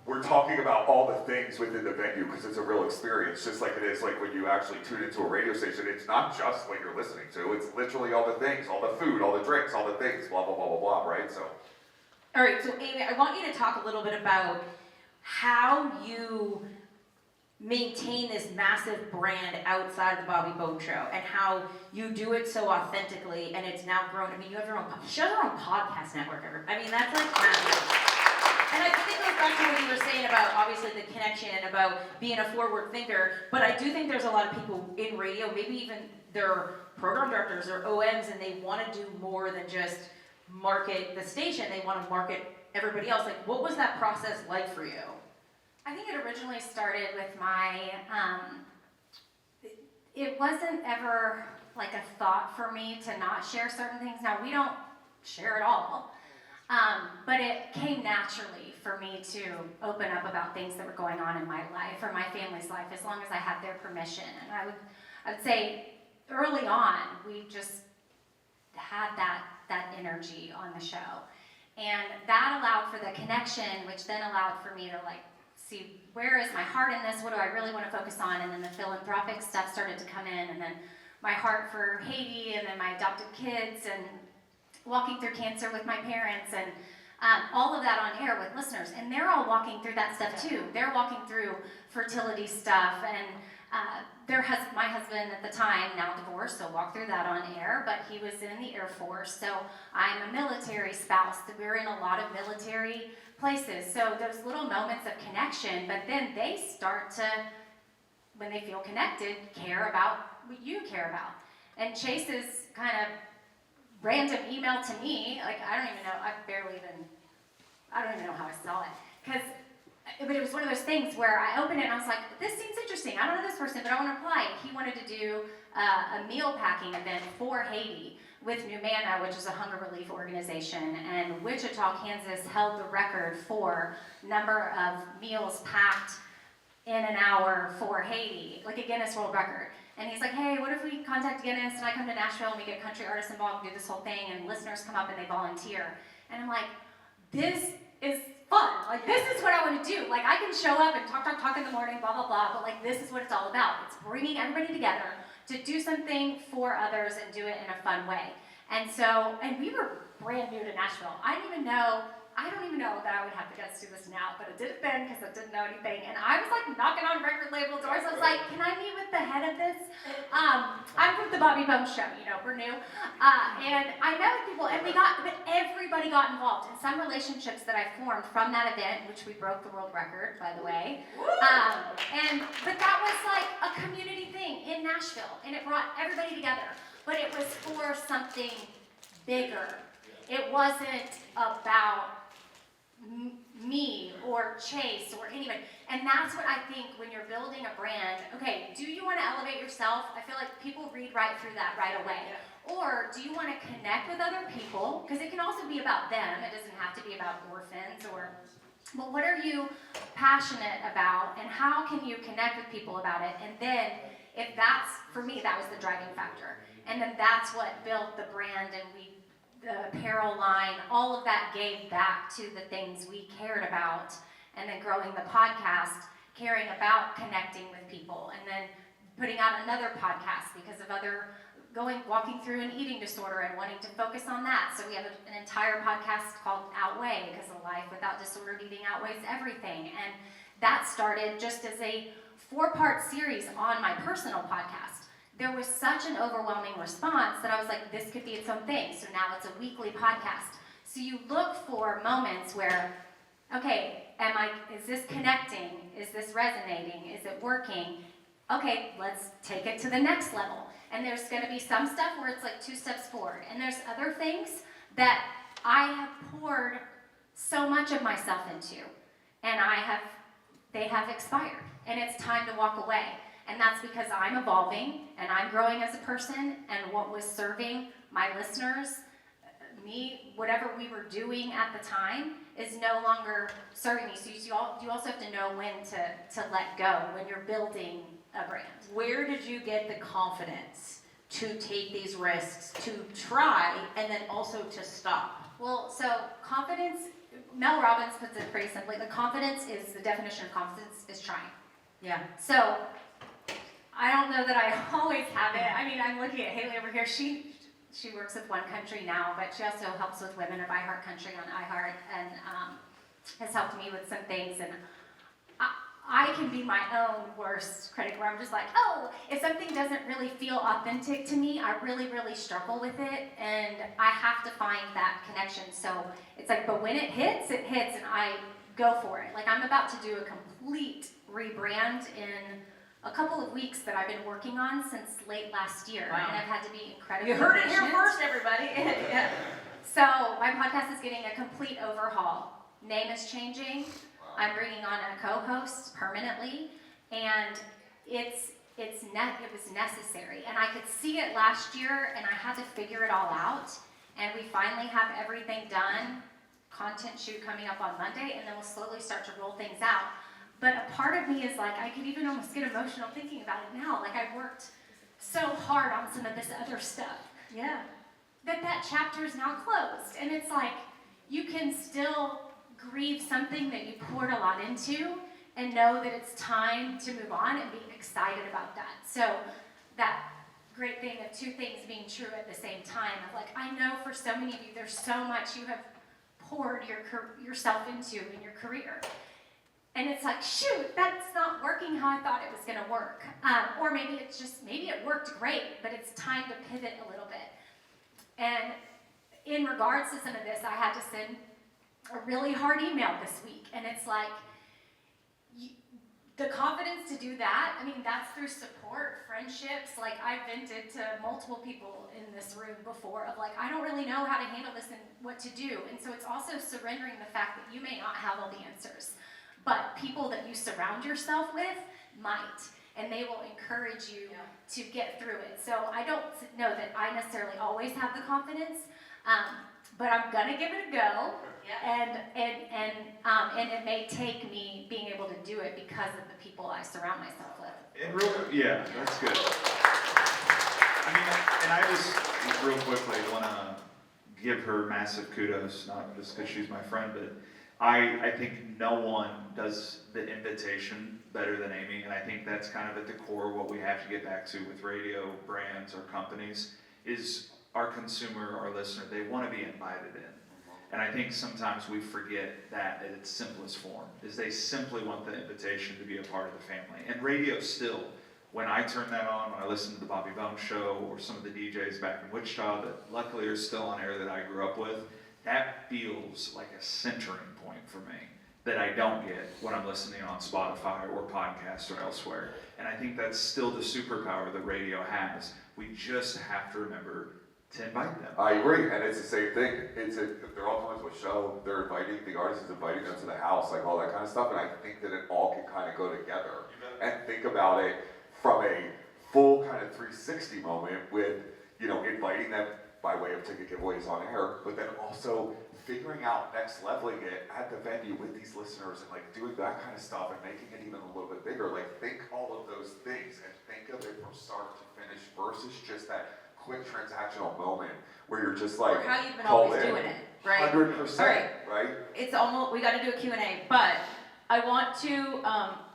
We're talking about all the things within the venue because it's a real experience, just like it is like when you actually tune into a radio station. It's not just what you're listening to, it's literally all the things, all the food, all the drinks, all the things, blah, blah, blah, blah, blah, right? So. All right, so Amy, I want you to talk a little bit about how you maintain this massive brand outside the Bobby Bone Show and how you do it so authentically and it's now grown. I mean, you have your own, she has her own podcast network. I mean, that's like massive. And I think it goes back to what you were saying about obviously the connection and about being a forward thinker, but I do think there's a lot of people in radio, maybe even they're program directors or OMs, and they want to do more than just market the station, they want to market everybody else. Like, what was that process like for you? I think it originally started with it wasn't ever like a thought for me to not share certain things. Now, we don't share it all, but it came naturally for me to open up about things that were going on in my life or my family's life, as long as I had their permission. And I would say early on, we just had that energy on the show. And that allowed for the connection, which then allowed for me to like see where is my heart in this, what do I really want to focus on, and then the philanthropic stuff started to come in, and then my heart for Haiti, and then my adopted kids, and walking through cancer with my parents, and all of that on air with listeners, and they're all walking through that stuff too. They're walking through fertility stuff, and my husband at the time, now divorced, so walked through that on air, but he was in the Air Force, so I'm a military spouse. We're in a lot of military places, so those little moments of connection, but then they start to, when they feel connected, care about what you care about. And Chase's kind of random email to me, like I don't even know how I saw it, but it was one of those things where I opened it and I was like, this seems interesting. I don't know this person, but I want to apply. He wanted to do a meal packing event for Haiti with New Manna, which is a hunger relief organization. And Wichita, Kansas held the record for number of meals packed in an hour for Haiti, like a Guinness World Record. And he's like, hey, what if we contact Guinness and I come to Nashville and we get country artists involved and do this whole thing and listeners come up and they volunteer. And I'm like, this is fun. Like, this is what I want to do. Like, I can show up and talk in the morning, blah, blah, blah, but like, this is what it's all about. It's bringing everybody together to do something for others and do it in a fun way. And we were brand new to Nashville. I don't even know that I would have the guts to do this now, but I did it then because I didn't know anything. And I was like knocking on record label doors. I was like, can I meet with the head of this? I'm from the Bobby Bone Show, we're new. And I met with people, but everybody got involved. And some relationships that I formed from that event, which we broke the world record, by the way. But that was like a community thing in Nashville, and it brought everybody together. But it was for something bigger. It wasn't about me or Chase or anybody. And that's what I think when you're building a brand, okay, do you want to elevate yourself? I feel like people read right through that right away. Or do you want to connect with other people? Because it can also be about them. It doesn't have to be about orphans but what are you passionate about and how can you connect with people about it? And then for me, that was the driving factor. And then that's what built the brand, and the apparel line, all of that gave back to the things we cared about, and then growing the podcast, caring about connecting with people, and then putting out another podcast because of other walking through an eating disorder and wanting to focus on that. So we have an entire podcast called Outweigh, because a life without disordered eating outweighs everything. And that started just as a 4-part series on my personal podcast. There was such an overwhelming response that I was like, this could be its own thing. So now it's a weekly podcast. So you look for moments where, okay, is this connecting? Is this resonating? Is it working? Okay, let's take it to the next level. And there's going to be some stuff where it's like 2 steps forward. And there's other things that I have poured so much of myself into. And they have expired. And it's time to walk away. And that's because I'm evolving and I'm growing as a person, and what was serving my listeners, me, whatever we were doing at the time, is no longer serving me. So you also have to know when to let go when you're building a brand. Where did you get the confidence to take these risks, to try, and then also to stop? Well, so confidence, Mel Robbins puts it pretty simply. The definition of confidence is trying. Yeah. So I don't know that I always have it. I mean, I'm looking at Haley over here. She works with One Country now, but she also helps with Women of iHeart Country on iHeart, and has helped me with some things. And I can be my own worst critic, where I'm just like, oh, if something doesn't really feel authentic to me, I really, really struggle with it, and I have to find that connection. So it's like, but when it hits, and I go for it. Like, I'm about to do a complete rebrand in a couple of weeks that I've been working on since late last year. Wow. And I've had to be incredibly You heard it here patient. first, everybody. Yeah. So my podcast is getting a complete overhaul. Name is changing. I'm bringing on a co-host permanently, and it was necessary. And I could see it last year, and I had to figure it all out. And we finally have everything done. Content shoot coming up on Monday, and then we'll slowly start to roll things out. But a part of me is like, I could even almost get emotional thinking about it now. Like, I've worked so hard on some of this other stuff. Yeah. That chapter is now closed. And it's like, you can still grieve something that you poured a lot into and know that it's time to move on and be excited about that. So that great thing of 2 things being true at the same time. Of like, I know for so many of you, there's so much you have poured yourself into in your career. And it's like, shoot, that's not working how I thought it was going to work. Or maybe it worked great, but it's time to pivot a little bit. And in regards to some of this, I had to send a really hard email this week. And it's like, the confidence to do that, I mean, that's through support, friendships. Like, I've vented to multiple people in this room before of like, I don't really know how to handle this and what to do. And so it's also surrendering the fact that you may not have all the answers. But people that you surround yourself with might, and they will encourage you to get through it. So I don't know that I necessarily always have the confidence, but I'm gonna give it a go. Yeah. And it may take me being able to do it because of the people I surround myself with. Yeah, that's good. I mean, and I just real quickly want to give her massive kudos, not just because she's my friend, but I think no one does the invitation better than Amy, and I think that's kind of at the core of what we have to get back to with radio, brands, or companies, is our consumer, our listener, they want to be invited in. And I think sometimes we forget that at its simplest form, is they simply want the invitation to be a part of the family. And radio still, when I turn that on, when I listen to the Bobby Bones Show, or some of the DJs back in Wichita that luckily are still on air that I grew up with, that feels like a centering point for me that I don't get when I'm listening on Spotify or podcast or elsewhere. And I think that's still the superpower that radio has. We just have to remember to invite them. I agree, and it's the same thing. They're all coming to a show, they're inviting, the artist is inviting them to the house, like all that kind of stuff, and I think that it all can kind of go together. And think about it from a full kind of 360 moment with, inviting them by way of ticket giveaways on air, but then also figuring out next leveling it at the venue with these listeners and like doing that kind of stuff and making it even a little bit bigger. Like, think all of those things and think of it from start to finish versus just that quick transactional moment where you're just like, or how you've been always in. doing it, right? 100%, right? It's almost, we got to do a Q&A, but I want to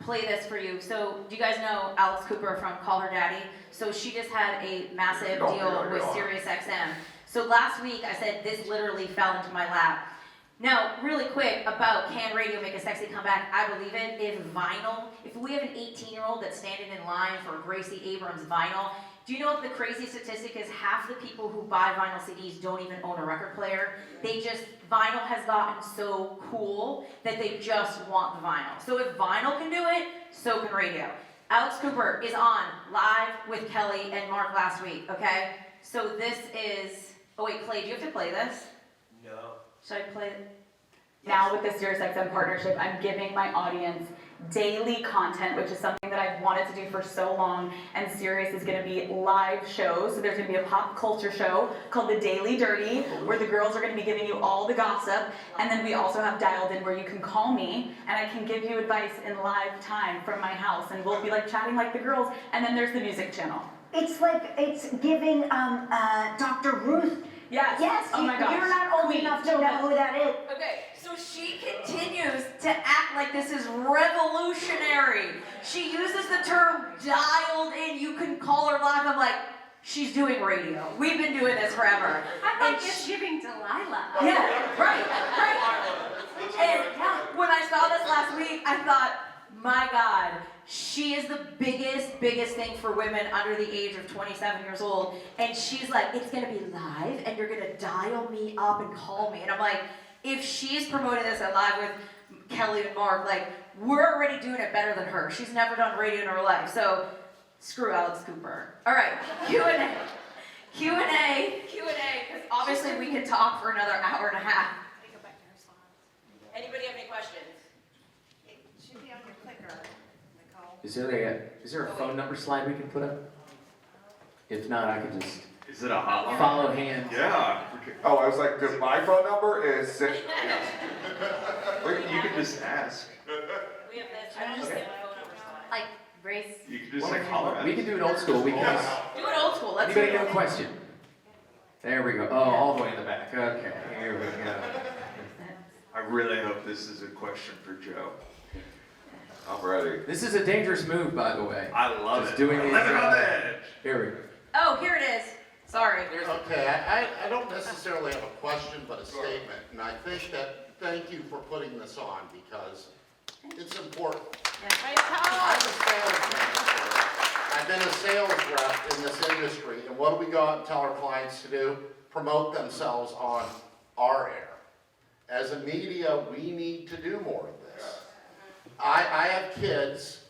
play this for you. So, do you guys know Alex Cooper from Call Her Daddy? So she just had a massive deal with SiriusXM. So last week I said this literally fell into my lap. Now, really quick about can radio make a sexy comeback? I believe it. If we have an 18-year-old that's standing in line for Gracie Abrams vinyl, do you know what the crazy statistic is? Half the people who buy vinyl CDs don't even own a record player. Vinyl has gotten so cool that they just want the vinyl. So if vinyl can do it, so can radio. Alex Cooper is on live with Kelly and Mark last week, okay? So this is, oh wait, Clay, do you have to play this? No. Should I play it? Now with the SiriusXM partnership, I'm giving my audience daily content, which is something that I've wanted to do for so long, and Sirius is going to be live shows. So there's going to be a pop culture show called The Daily Dirty, where the girls are going to be giving you all the gossip, and then we also have Dialed In, where you can call me, and I can give you advice in live time from my house, and we'll be like chatting like the girls, and then there's the music channel. It's giving Dr. Ruth. Yes. Yes, Oh my gosh. you're not old enough to know who that is. Okay, so she continues to act like this is revolutionary. She uses the term dialed in. You can call her live. I'm like, she's doing radio. We've been doing this forever. I'm like just giving Delilah. Yeah, right. And when I saw this last week, I thought, my God, she is the biggest thing for women under the age of 27 years old. And she's like, it's gonna be live and you're gonna dial me up and call me. And I'm like, if she's promoting this at Live with Kelly and Mark, like, we're already doing it better than her. She's never done radio in her life. So, screw Alex Cooper. All right, Q&A, because obviously we could talk for another hour and a half. Anybody have any questions? It should be on your clicker, Nicole. Is there a phone number slide we can put up? If not, I can just Is it a hotline? follow hands. Yeah. Oh, I was like, my phone number is 6. You can just ask. We have this. I don't just get my phone number slide. Like race. You can just say holler at We us. can do it old school. We can just, Do it old school. Let's do anybody it. have a question? There we go. Oh, all the way in the back. Okay, here we go. I really hope this is a question for Joe. I'm ready. This is a dangerous move, by the way. I love Just it. doing Living these, on the edge. Here we go. Oh, here it is. Sorry. Okay, I don't necessarily have a question, but a statement. And I think that, thank you for putting this on because it's important. I'm a sales manager. I've been a sales rep in this industry, and what do we go out and tell our clients to do? Promote themselves on our air. As a media, we need to do more of this. I have kids,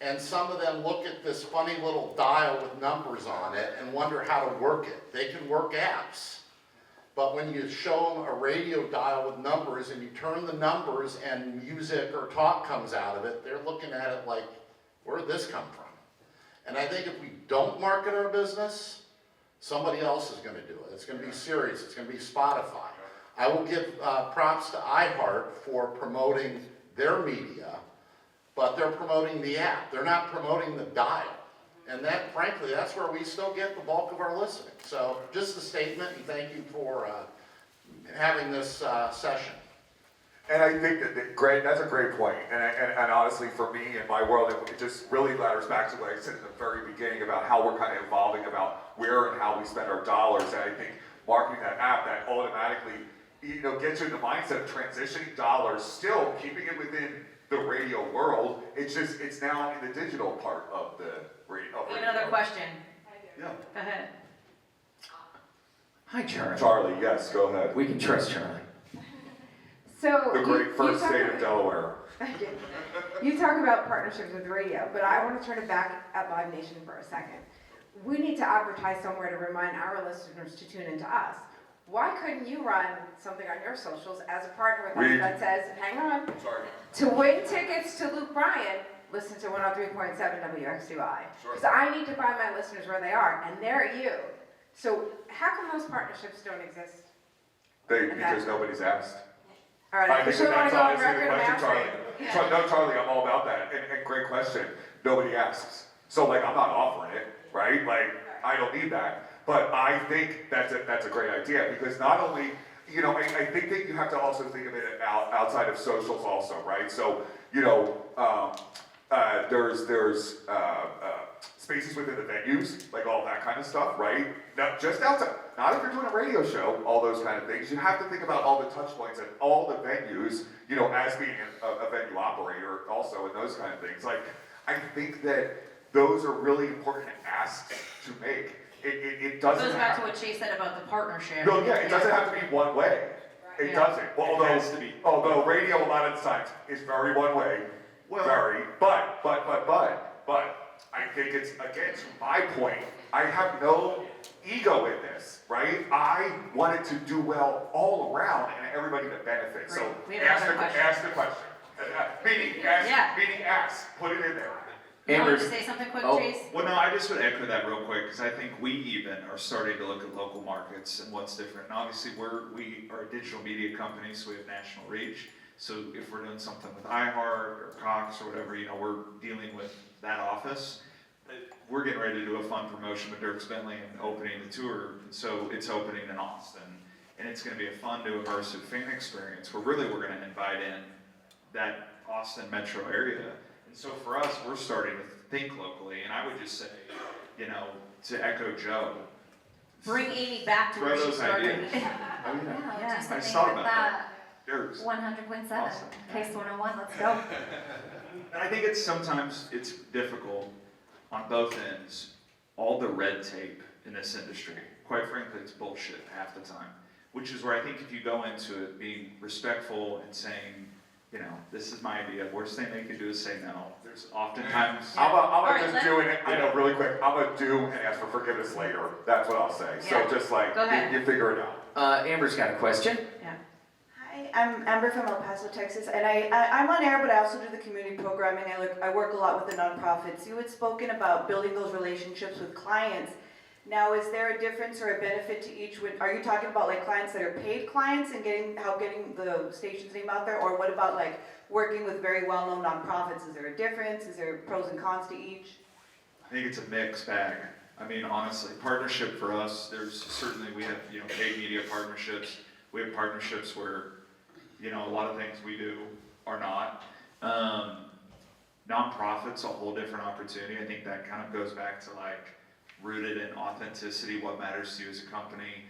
and some of them look at this funny little dial with numbers on it and wonder how to work it. They can work apps. But when you show them a radio dial with numbers and you turn the numbers and music or talk comes out of it, they're looking at it like, where did this come from? And I think if we don't market our business, somebody else is going to do it. It's going to be Sirius. It's going to be Spotify. I will give props to iHeart for promoting their media, but they're promoting the app. They're not promoting the dial. And that, frankly, that's where we still get the bulk of our listening. So just a statement, and thank you for having this session. And I think that's a great point. And honestly, for me in my world, it just really ladders back to what I said in the very beginning about how we're kind of evolving about where and how we spend our dollars. And I think marketing that app that automatically, gets you in the mindset of transitioning dollars, still keeping it within the radio world. It's now in the digital part of the radio. We have another question. Yeah. Go ahead. Hi, Charlie. Charlie, yes, go ahead. We can trust Charlie. So The great you first talk state of about- Delaware. You talk about partnerships with radio, but I want to turn it back at Live Nation for a second. We need to advertise somewhere to remind our listeners to tune into us. Why couldn't you run something on your socials as a partner with us that says, hang on, Sorry. to win tickets to Luke Bryan, listen to 103.7 WXUI. Sure. Because I need to find my listeners where they are, and they're you. So how come those partnerships don't exist? Because nobody's asked. All right, I I think just want to go on honestly the record and question, ask Charlie. No, Charlie, I'm all about that. And great question. Nobody asks. So I'm not offering it, right? I don't need that. But I think that's a great idea because not only you know, I think that you have to also think of it outside of socials also, right? So, you know, there's spaces within the venues, like all that kind of stuff, right? Now, just outside, not if you're doing a radio show, all those kind of things. You have to think about all the touch points at all the venues, you know, as being a venue operator also, and those kind of things. Like, I think that those are really important asks to make. It doesn't Goes back have, to what Chase said about the partnership. no, yeah, it doesn't have to be one way. It Yeah. doesn't. Well, It has to be. although radio a lot of the times is very one way, very, but, I think it's, again, to my point, I have no ego in this, right? I want it to do well all around and everybody to benefit. So Great. We have another question. ask the question. Meaning ask, put it in there. You wanted to Amber, say something quick, Oh. Chase? Well, no, I just would echo that real quick, because I think we even are starting to look at local markets and what's different. And obviously, we are a digital media company, so we have national reach. So if we're doing something with iHeart or Cox or whatever, you know, we're dealing with that office. We're getting ready to do a fun promotion with Dirks Bentley and opening the tour. So it's opening in Austin, and it's going to be a fun, new, immersive fan experience where really we're going to invite in that Austin metro area. And so for us, we're starting to think locally, and I would just say, you know, to echo Joe, Bring Amy back to throw where she those started. ideas. Oh, yeah. Yeah, just I to just thought think about that Dirks. 100 win 7. Awesome. Case 101, let's go. And I think it's sometimes it's difficult on both ends, all the red tape in this industry. Quite frankly, it's bullshit half the time. Which is where I think if you go into it being respectful and saying, you know, this is my idea, worst thing they can do is say no. There's oftentimes, I'm Alright, gonna just do it, you know, really quick. I'm gonna do and ask for forgiveness later. That's what I'll say. So Yeah. just like, Go ahead. you figure it out. Amber's got a question. Yeah. Hi, I'm Amber from El Paso, Texas, and I'm on air, but I also do the community programming. I work a lot with the nonprofits. You had spoken about building those relationships with clients. Now, is there a difference or a benefit to each? Are you talking about like clients that are paid clients and getting the station's name out there, or what about like working with very well-known nonprofits? Is there a difference? Is there pros and cons to each? I think it's a mixed bag. I mean, honestly, partnership for us, there's certainly, we have, you know, paid media partnerships. We have partnerships where, you know, a lot of things we do are not. Nonprofits, a whole different opportunity. I think that kind of goes back to like rooted in authenticity, what matters to you as a company.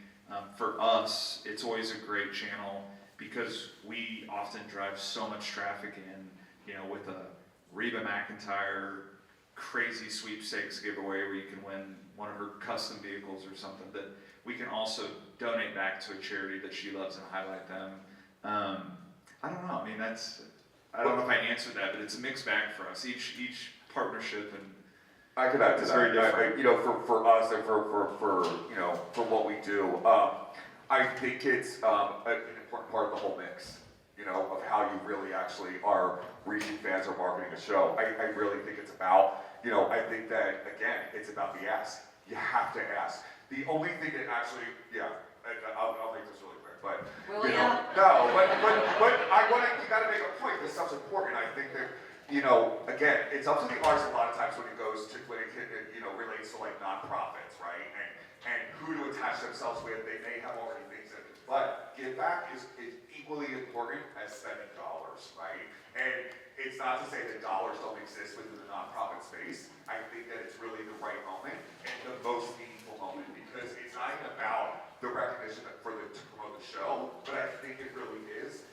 For us, it's always a great channel because we often drive so much traffic in, you know, with a Reba McEntire crazy sweepstakes giveaway where you can win one of her custom vehicles or something, that we can also donate back to a charity that she loves and highlight them. I don't know, I mean, I don't know if I answered that, but it's a mixed bag for us. Each partnership and I could add to It's that. very different. You know, for us and for you know, for what we do, I think it's an important part of the whole mix. You know, of how you really actually are reaching fans or marketing a show. I really think it's about, you know, I think that again, it's about the ask. You have to ask. The only thing that actually, yeah, I'll make this really quick, but Will you ya? know, no, but I want to. You got to make a point. This stuff's important. I think that. You know, again, it's up to the artist a lot of times when it goes to, when it you know, relates to like nonprofits, right? And who to attach themselves with, they may have already things that, but give back is equally important as spending dollars, right? And it's not to say that dollars don't exist within the nonprofit space. I think that it's really the right moment and the most meaningful moment because it's not even about the recognition to promote the show, but I think it really is.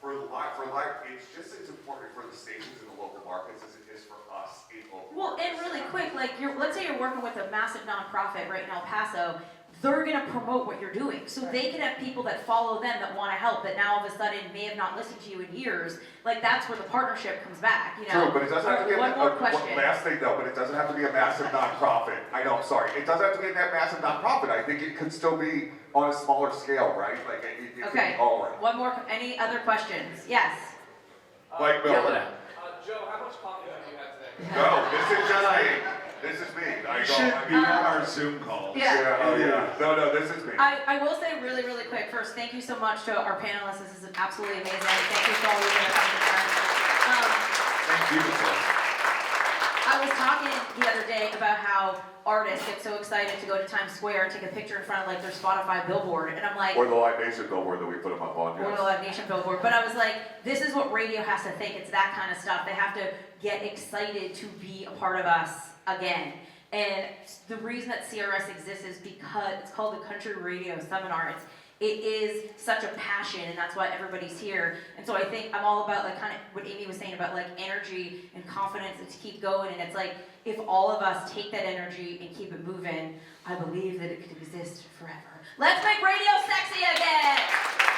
For life, it's just as important for the stations in the local markets as it is for us in local Well, markets. and really quick, like let's say you're working with a massive nonprofit right in El Paso, they're gonna promote what you're doing. So they could have people that follow them that wanna help, that now all of a sudden may have not listened to you in years. Like that's where the partnership comes back, you know? True, but it doesn't have to be One more question. last thing though, but it doesn't have to be a massive nonprofit. I know, sorry. It doesn't have to be a massive nonprofit. I think it could still be on a smaller scale, right? Like it could Okay, be all right. one more, any other questions? Yes. Like Bill. Yell it out. Joe, how much coffee have you had today? No, this is just me. This is me. you should be on our Zoom calls. Yeah, oh yeah. No, this is me. I will say really, really quick, first, thank you so much to our panelists. This is absolutely amazing. Thank you for all of you that are coming here. Thank you, Nicole. I was talking the other day about how artists get so excited to go to Times Square and take a picture in front of like their Spotify billboard, and I'm like, Or the Live Nation billboard that we put them up on, or the yes. Live Nation billboard. But I was like, this is what radio has to think. It's that kind of stuff. They have to get excited to be a part of us again. And the reason that CRS exists is because it's called the Country Radio Seminar. It is such a passion, and that's why everybody's here. And so I think I'm all about like kind of what Amy was saying about like energy and confidence and to keep going. And it's like if all of us take that energy and keep it moving, I believe that it could exist forever. Let's make radio sexy again.